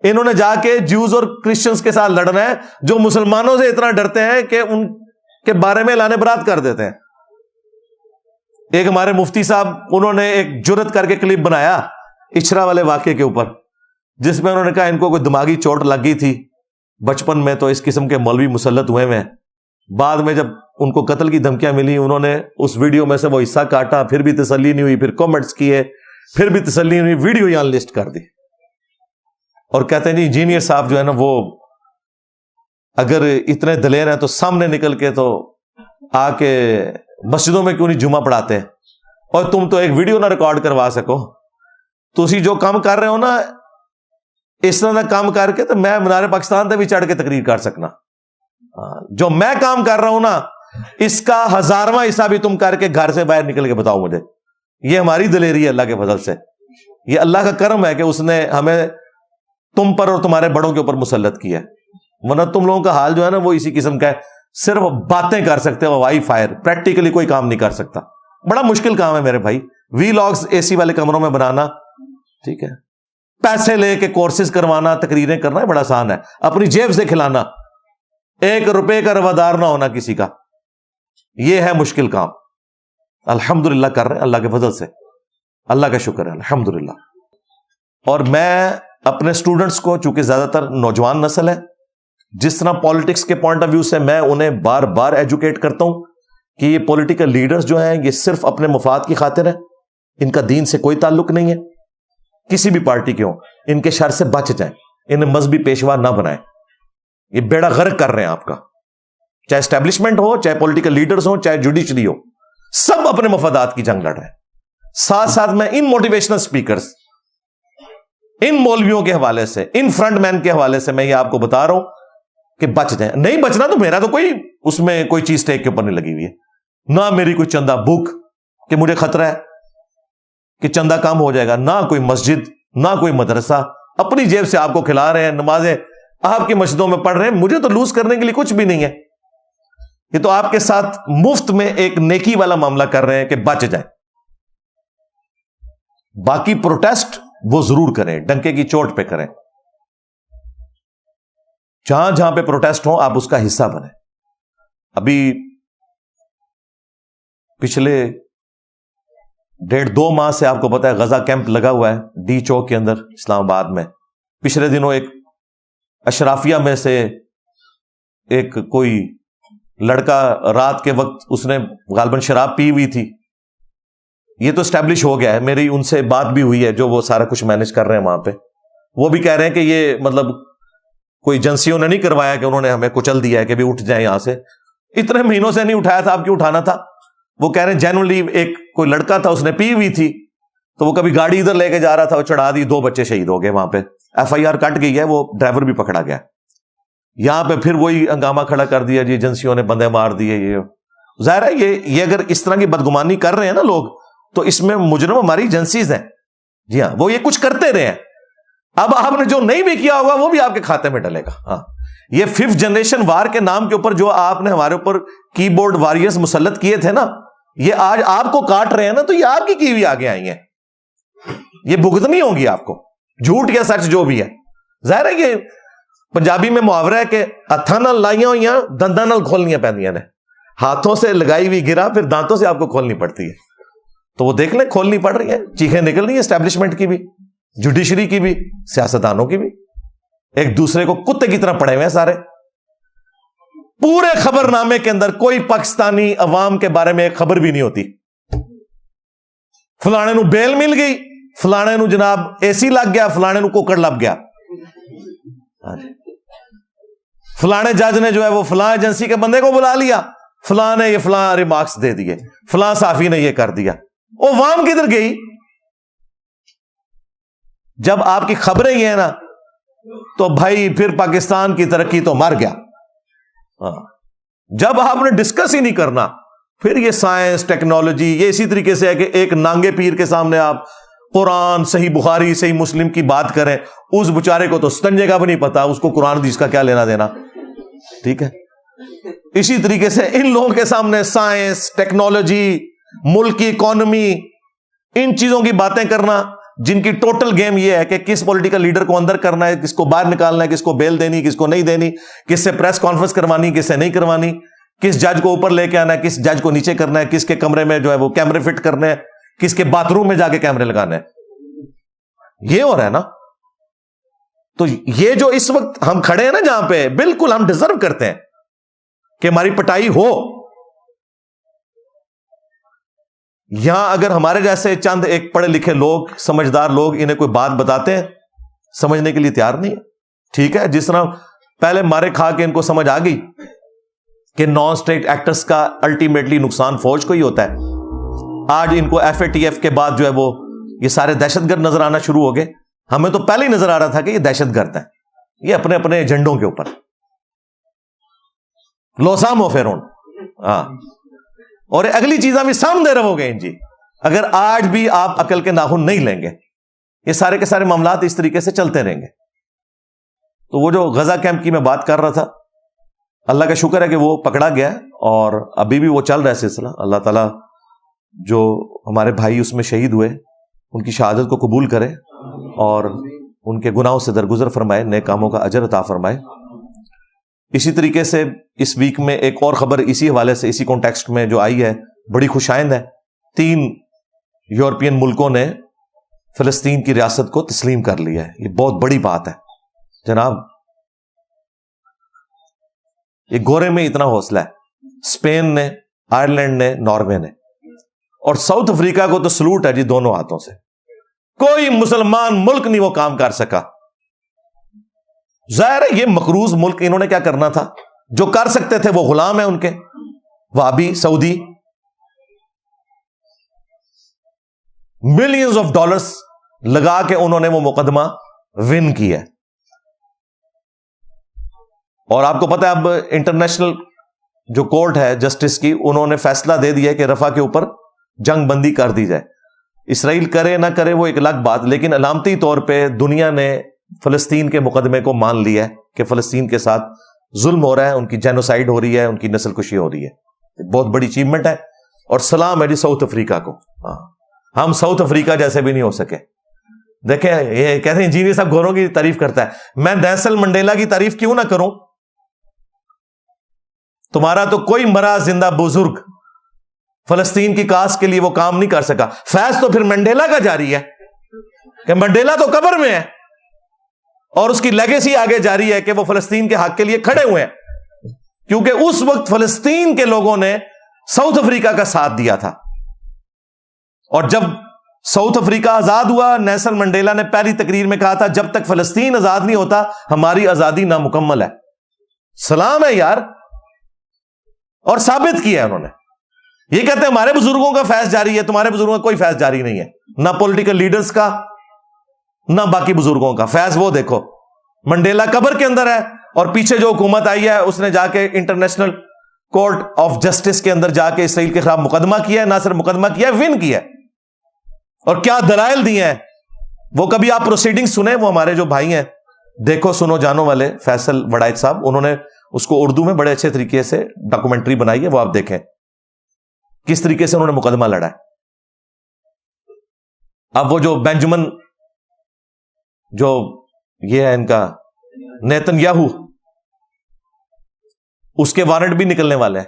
[SPEAKER 1] انہوں نے جا کے جیوز اور کرسچنز کے ساتھ لڑنا ہے جو مسلمانوں سے اتنا ڈرتے ہیں کہ ان کے بارے میں اعلان برات کر دیتے ہیں. ایک ہمارے مفتی صاحب, انہوں نے ایک جرت کر کے کلپ بنایا اچھرا والے واقعے کے اوپر, جس میں انہوں نے کہا ان کو کوئی دماغی چوٹ لگ گئی تھی بچپن میں, تو اس قسم کے مولوی مسلط ہوئے ہیں. بعد میں جب ان کو قتل کی دھمکیاں ملی, انہوں نے اس ویڈیو میں سے وہ حصہ کاٹا, پھر بھی تسلی نہیں ہوئی, پھر کامنٹس کیے, پھر بھی تسلی نہیں ہوئی, ویڈیو یہاں لسٹ کر دی, اور کہتے ہیں جی انجینئر صاحب جو ہے نا وہ اگر اتنے دلیر ہیں تو سامنے نکل کے تو آ کے مسجدوں میں کیوں نہیں جمعہ پڑھاتے, اور تم تو ایک ویڈیو نہ ریکارڈ کروا سکو, تو اسی جو کام کر رہے ہو نا اس طرح کا کام کر کے تو میں مینار پاکستان تے بھی چڑھ کے تقریر کر سکنا. جو میں کام کر رہا ہوں نا اس کا 1000واں حصہ بھی تم کر کے گھر سے باہر نکل کے بتاؤ مجھے. یہ ہماری دلیری ہے اللہ کے فضل سے, یہ اللہ کا کرم ہے کہ اس نے ہمیں تم پر اور تمہارے بڑوں کے اوپر مسلط کیا ہے, ورنہ تم لوگوں کا حال جو ہے نا وہ اسی قسم کا ہے, صرف باتیں کر سکتے ہو وائی فائر, پریکٹیکلی کوئی کام نہیں کر سکتا. بڑا مشکل کام ہے میرے بھائی, وی لاگز اے سی والے کمروں میں بنانا, ٹھیک ہے, پیسے لے کے کورسز کروانا, تقریریں کرنا بڑا آسان ہے, اپنی جیب سے کھلانا, 1 روپے کا روادار نہ ہونا کسی کا, یہ ہے مشکل کام. الحمدللہ کر رہے ہیں اللہ کے فضل سے, اللہ کا شکر ہے الحمدللہ. اور میں اپنے اسٹوڈنٹس کو, چونکہ زیادہ تر نوجوان نسل ہے, جس طرح پالیٹکس کے پوائنٹ آف ویو سے میں انہیں بار بار ایجوکیٹ کرتا ہوں کہ یہ پولیٹیکل لیڈرز جو ہیں یہ صرف اپنے مفاد کی خاطر ہیں, ان کا دین سے کوئی تعلق نہیں ہے, کسی بھی پارٹی کے ہوں, ان کے شر سے بچ جائیں, انہیں مذہبی پیشوا نہ بنائیں, یہ بیڑا غرق کر رہے ہیں آپ کا. چاہے اسٹیبلشمنٹ ہو, چاہے پولیٹیکل لیڈرز ہوں, چاہے جوڈیشری ہو, سب اپنے مفادات کی جنگ لڑ رہے ہیں. ساتھ ساتھ میں ان موٹیویشنل سپیکرز, ان مولویوں کے حوالے سے, ان فرنٹ مین کے حوالے سے میں یہ آپ کو بتا رہا ہوں کہ بچ جائیں. نہیں بچنا تو میرا تو کوئی اس میں کوئی چیز ٹیک کے اوپر نہیں لگی ہوئی ہے, نہ میری کوئی چندہ بک کہ مجھے خطرہ ہے کہ چندہ کم ہو جائے گا, نہ کوئی مسجد, نہ کوئی مدرسہ, اپنی جیب سے آپ کو کھلا رہے ہیں, نمازیں آپ کی مسجدوں میں پڑھ رہے ہیں, مجھے تو لوز کرنے کے لیے کچھ بھی نہیں ہے. یہ تو آپ کے ساتھ مفت میں ایک نیکی والا معاملہ کر رہے ہیں کہ بچ جائیں. باقی پروٹیسٹ وہ ضرور کریں, ڈنکے کی چوٹ پہ کریں, جہاں جہاں پہ پروٹیسٹ ہوں آپ اس کا حصہ بنیں. ابھی پچھلے 1.5-2 ماہ سے آپ کو پتا ہے غزہ کیمپ لگا ہوا ہے ڈی چوک کے اندر اسلام آباد میں. پچھلے دنوں ایک اشرافیہ میں سے ایک کوئی لڑکا رات کے وقت اس نے غالباً شراب پی ہوئی تھی, یہ تو اسٹیبلش ہو گیا ہے, میری ان سے بات بھی ہوئی ہے جو وہ سارا کچھ مینج کر رہے ہیں وہاں پہ. وہ بھی کہہ رہے ہیں کہ یہ مطلب کوئی ایجنسیوں نے نہیں کروایا کہ انہوں نے ہمیں کچل دیا ہے کہ بھی اٹھ جائیں یہاں سے, اتنے مہینوں سے نہیں اٹھایا تھا, آپ کیوں اٹھانا تھا. وہ کہہ رہے ہیں جینولی ایک کوئی لڑکا تھا, اس نے پی ہوئی تھی, تو وہ کبھی گاڑی ادھر لے کے جا رہا تھا, وہ چڑھا دی, 2 بچے شہید ہو گئے وہاں پہ, FIR کٹ گئی ہے, وہ ڈرائیور بھی پکڑا گیا. یہاں پہ پھر وہی ہنگامہ کھڑا کر دیا جی ایجنسیوں نے بندے مار دیے. یہ ظاہر ہے یہ اگر اس طرح کی بدگمانی کر رہے ہیں نا لوگ, تو اس میں مجرم ہماری ایجنسیز ہیں. جی ہاں, وہ یہ کچھ کرتے رہے ہیں. اب آپ نے جو نہیں بھی کیا ہوگا وہ بھی آپ کے کھاتے میں ڈلے گا. ہاں, یہ 5th جنریشن وار کے نام کے اوپر جو آپ نے ہمارے اوپر کی بورڈ واریئرز مسلط کیے تھے نا, یہ آج آپ کو کاٹ رہے ہیں نا, تو یہ آپ کی ہوئی آگے آئی ہیں, یہ بھگتنی ہوگی آپ کو, جھوٹ یا سچ جو بھی ہے. ظاہر ہے کہ پنجابی میں محاورہ ہے کہ ہاتھاں نال لائیاں ہوئی دنداں نال کھولنیاں پیندیاں نے, ہاتھوں سے لگائی ہوئی گرا پھر دانتوں سے آپ کو کھولنی پڑتی ہے. تو وہ دیکھ لیں کھولنی پڑ رہی ہے, چیخیں نکل رہی ہیں اسٹیبلشمنٹ کی بھی, جوڈیشری کی بھی, سیاستدانوں کی بھی, ایک دوسرے کو کتے کی طرح پڑے ہوئے ہیں سارے. پورے خبر نامے کے اندر کوئی پاکستانی عوام کے بارے میں ایک خبر بھی نہیں ہوتی. فلانے نو بیل مل گئی, فلانے نو جناب AC لگ گیا, فلانے نو کوکڑ لگ گیا, فلانے جج نے جو ہے وہ فلاں ایجنسی کے بندے کو بلا لیا, فلاں نے یہ فلاں ریمارکس دے دیے, فلاں صحافی نے یہ کر دیا. وہ عوام کدھر گئی؟ جب آپ کی خبریں یہ ہیں نا تو بھائی پھر پاکستان کی ترقی تو مر گیا. جب آپ نے ڈسکس ہی نہیں کرنا, پھر یہ سائنس ٹیکنالوجی یہ اسی طریقے سے ہے کہ ایک نانگے پیر کے سامنے آپ قرآن, صحیح بخاری, صحیح مسلم کی بات کریں, اس بیچارے کو تو ستنجے کا بھی نہیں پتا, اس کو قرآن حدیث کا کیا لینا دینا. ٹھیک ہے, اسی طریقے سے ان لوگوں کے سامنے سائنس ٹیکنالوجی, ملک کی اکانومی, ان چیزوں کی باتیں کرنا جن کی ٹوٹل گیم یہ ہے کہ کس پولیٹیکل لیڈر کو اندر کرنا ہے, کس کو باہر نکالنا ہے, کس کو بیل دینی, کس کو نہیں دینی, کس سے پریس کانفرنس کروانی, کس سے نہیں کروانی, کس جج کو اوپر لے کے آنا ہے, کس جج کو نیچے کرنا ہے, کس کے کمرے میں جو ہے وہ کیمرے فٹ کرنے ہیں, کس کے باتھ روم میں جا کے کیمرے لگانے ہیں, یہ ہو رہا ہے نا. تو یہ جو اس وقت ہم کھڑے ہیں نا جہاں پہ, بالکل ہم ڈیزرو کرتے ہیں کہ ہماری پٹائی ہو. یہاں اگر ہمارے جیسے چند ایک پڑھے لکھے لوگ, سمجھدار لوگ انہیں کوئی بات بتاتے ہیں, سمجھنے کے لیے تیار نہیں ہے. ٹھیک ہے, جس طرح پہلے مارے کھا کے ان کو سمجھ آ گئی کہ نان اسٹیٹ ایکٹرز کا الٹیمیٹلی نقصان فوج کو ہی ہوتا ہے. آج ان کو ایف اے ٹی ایف کے بعد جو ہے وہ یہ سارے دہشت گرد نظر آنا شروع ہو گئے. ہمیں تو پہلے ہی نظر آ رہا تھا کہ یہ دہشت گرد ہیں, یہ اپنے اپنے ایجنڈوں کے اوپر لوسام ہو فیرون. ہاں, اور اگلی چیزاں بھی سامنے رہو گے جی, اگر آج بھی آپ عقل کے ناخن نہیں لیں گے, یہ سارے کے سارے معاملات اس طریقے سے چلتے رہیں گے. تو وہ جو غزہ کیمپ کی میں بات کر رہا تھا, اللہ کا شکر ہے کہ وہ پکڑا گیا اور ابھی بھی وہ چل رہا ہے سلسلہ. اللہ تعالیٰ جو ہمارے بھائی اس میں شہید ہوئے ان کی شہادت کو قبول کرے اور ان کے گناہوں سے درگزر فرمائے, نیک کاموں کا اجر عطا فرمائے. اسی طریقے سے اس ویک میں ایک اور خبر اسی حوالے سے, اسی کانٹیکسٹ میں جو آئی ہے, بڑی خوشائند ہے. 3 یورپین ملکوں نے فلسطین کی ریاست کو تسلیم کر لیا ہے. یہ بہت بڑی بات ہے جناب. یہ گورے میں اتنا حوصلہ ہے. اسپین نے, آئرلینڈ نے, ناروے نے, اور ساؤتھ افریقہ کو تو سلوٹ ہے جی دونوں ہاتھوں سے. کوئی مسلمان ملک نہیں وہ کام کر سکا. ظاہر ہے یہ مقروض ملک, انہوں نے کیا کرنا تھا, جو کر سکتے تھے وہ غلام ہیں ان کے, وہابی سعودی. ملینز آف ڈالرز لگا کے انہوں نے وہ مقدمہ ون کیا. اور آپ کو پتا ہے اب انٹرنیشنل جو کورٹ ہے جسٹس کی, انہوں نے فیصلہ دے دیا کہ رفح کے اوپر جنگ بندی کر دی جائے. اسرائیل کرے نہ کرے وہ ایک الگ بات, لیکن علامتی طور پہ دنیا نے فلسطین کے مقدمے کو مان لیا ہے کہ فلسطین کے ساتھ ظلم ہو رہا ہے, ان کی جینوسائیڈ ہو رہی ہے, ان کی نسل کشی ہو رہی ہے. بہت بڑی اچیومنٹ ہے اور سلام ہے جی ساؤتھ افریقہ کو. ہم ساؤتھ افریقہ جیسے بھی نہیں ہو سکے. دیکھیں یہ کہتے ہیں انجینئر صاحب گوروں کی تعریف کرتا ہے, میں نیلسن منڈیلا کی تعریف کیوں نہ کروں. تمہارا تو کوئی مرا زندہ بزرگ فلسطین کی کاس کے لیے وہ کام نہیں کر سکا. فیض تو پھر منڈیلا کا جاری ہے کہ منڈیلا تو قبر میں ہے اور اس کی لیگیسی آگے جاری ہے کہ وہ فلسطین کے حق کے لیے کھڑے ہوئے ہیں, کیونکہ اس وقت فلسطین کے لوگوں نے ساؤتھ افریقہ کا ساتھ دیا تھا. اور جب ساؤتھ افریقہ آزاد ہوا, نیلسن منڈیلا نے پہلی تقریر میں کہا تھا جب تک فلسطین آزاد نہیں ہوتا ہماری آزادی نامکمل ہے. سلام ہے یار. اور ثابت کیا ہے انہوں نے. یہ کہتے ہیں ہمارے بزرگوں کا فیض جاری ہے, تمہارے بزرگوں کا کوئی فیض جاری نہیں ہے, نہ پولیٹیکل لیڈرز کا نہ باقی بزرگوں کا. فیض وہ دیکھو, منڈیلا قبر کے اندر ہے اور پیچھے جو حکومت آئی ہے اس نے جا کے انٹرنیشنل کورٹ آف جسٹس کے اندر جا کے اسرائیل کے خلاف مقدمہ کیا ہے. نہ صرف مقدمہ کیا ہے, ون کیا ہے. اور کیا دلائل دیے ہیں وہ کبھی آپ پروسیڈنگ سنیں. وہ ہمارے جو بھائی ہیں دیکھو سنو جانو والے, فیصل وڑائچ صاحب, انہوں نے اس کو اردو میں بڑے اچھے طریقے سے ڈاکومنٹری بنائی ہے, وہ آپ دیکھیں کس طریقے سے انہوں نے مقدمہ لڑا ہے. اب وہ جو بینجمن جو یہ ہے ان کا نیتن یاہو, اس کے وارنٹ بھی نکلنے والے ہیں.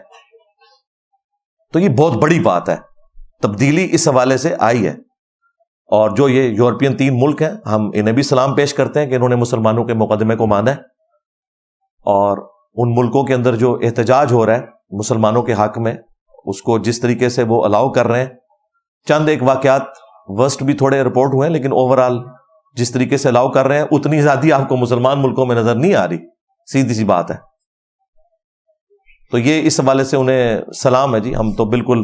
[SPEAKER 1] تو یہ بہت بڑی بات ہے, تبدیلی اس حوالے سے آئی ہے. اور جو یہ یورپین 3 ملک ہیں, ہم انہیں بھی سلام پیش کرتے ہیں کہ انہوں نے مسلمانوں کے مقدمے کو مانا ہے. اور ان ملکوں کے اندر جو احتجاج ہو رہا ہے مسلمانوں کے حق میں, اس کو جس طریقے سے وہ الاؤ کر رہے ہیں. چند ایک واقعات ورسٹ بھی تھوڑے رپورٹ ہوئے ہیں, لیکن اوورال جس طریقے سے الاؤ کر رہے ہیں اتنی زیادہ آپ کو مسلمان ملکوں میں نظر نہیں آ رہی. سیدھی سی بات ہے. تو یہ اس حوالے سے انہیں سلام ہے جی. ہم تو بالکل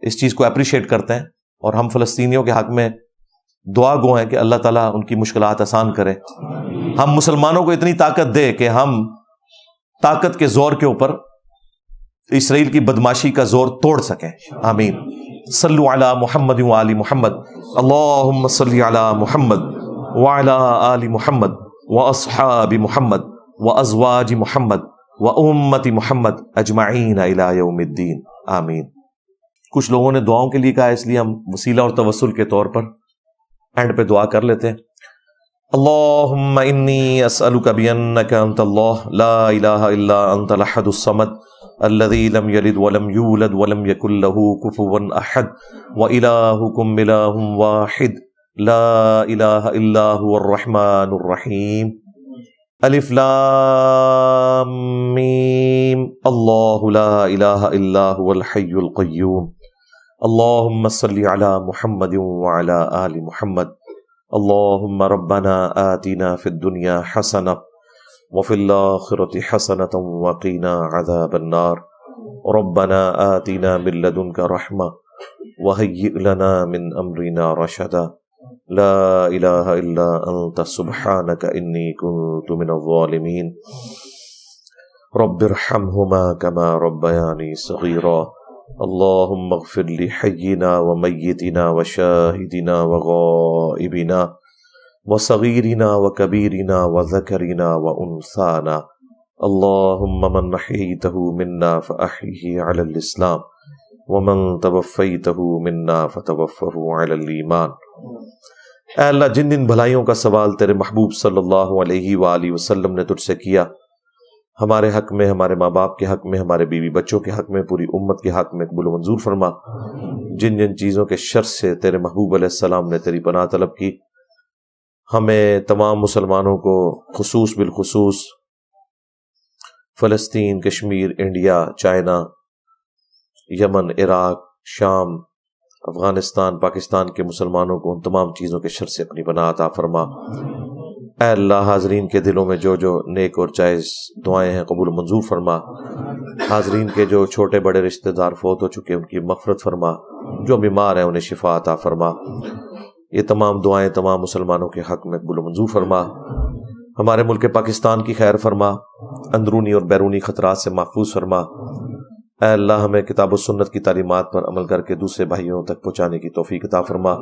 [SPEAKER 1] اس چیز کو اپریشیٹ کرتے ہیں اور ہم فلسطینیوں کے حق میں دعا گو ہیں کہ اللہ تعالیٰ ان کی مشکلات آسان کرے. ہم مسلمانوں کو اتنی طاقت دے کہ ہم طاقت کے زور کے اوپر اسرائیل کی بدماشی کا زور توڑ سکیں. آمین. صلو علی محمد و آل محمد. اللہم صلی علی محمد وعلی آل محمد واصحاب محمد وازواج محمد وامت محمد اجمعین الی یوم الدین. آمین. کچھ لوگوں نے دعاؤں کے لیے کہا, اس لیے ہم وسیلہ اور توسل کے طور پر اینڈ پہ دعا کر لیتے ہیں. اللہم انی اسألک بانک انت اللہ لا الہ الا انت الاحد الصمد الذي لم يلد ولم يولد ولم يكن له كفوا أحد وإلهكم إله واحد لا إله إلا هو الرحمن الرحيم الف لام میم اللہ لا الہ الا هو الحی القیوم اللهم صل على محمد وعلى آل محمد اللهم ربنا آتنا في الدنيا حسنة وفي الآخرة حسنة وقنا عذاب النار ربنا آتنا من لدنك رحمة وهيئ لنا من أمرنا رشدا لا إله إلا أنت سبحانك إني كنت من الظالمين رب ارحمهما كما ربياني صغيرا اللهم اغفر لحينا وميتنا وشاهدنا وغائبنا وصغيرنا وكبيرنا وذكرنا وأنثانا اللهم من أحييته منا فأحيه على الإسلام ومن توفيته منا فتوفه على الإيمان۔ اے اللہ، جن جن بھلائیوں کا سوال تیرے محبوب صلی اللہ علیہ وآلہ وسلم نے تجھ سے کیا، ہمارے حق میں، ہمارے ماں باپ کے حق میں، ہمارے بیوی بچوں کے حق میں، پوری امت کے حق میں قبول و منظور فرما۔ جن جن چیزوں کے شر سے تیرے محبوب علیہ السلام نے تیری پناہ طلب کی، ہمیں تمام مسلمانوں کو خصوص بالخصوص فلسطین، کشمیر، انڈیا، چائنا، یمن، عراق، شام، افغانستان، پاکستان کے مسلمانوں کو ان تمام چیزوں کے شر سے اپنی پناہ عطا فرما۔ اے اللہ، حاضرین کے دلوں میں جو جو نیک اور جائز دعائیں ہیں قبول و منظور فرما۔ حاضرین کے جو چھوٹے بڑے رشتہ دار فوت ہو چکے ان کی مغفرت فرما، جو بیمار ہیں انہیں شفا عطا فرما۔ یہ تمام دعائیں تمام مسلمانوں کے حق میں قبول و منظور فرما۔ ہمارے ملک پاکستان کی خیر فرما، اندرونی اور بیرونی خطرات سے محفوظ فرما۔ اے اللہ، ہمیں کتاب و سنت کی تعلیمات پر عمل کر کے دوسرے بھائیوں تک پہنچانے کی توفیق عطا فرما۔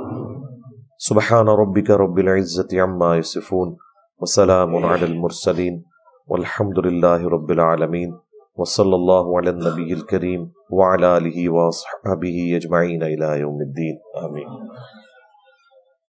[SPEAKER 1] سبحان ربک رب العزت عما یصفون وسلام علی المرسلین والحمد للہ رب العالمین وصلی اللہ علی النبی الکریم وعلی آلہ واصحابہ اجمعین الی یوم الدین آمین۔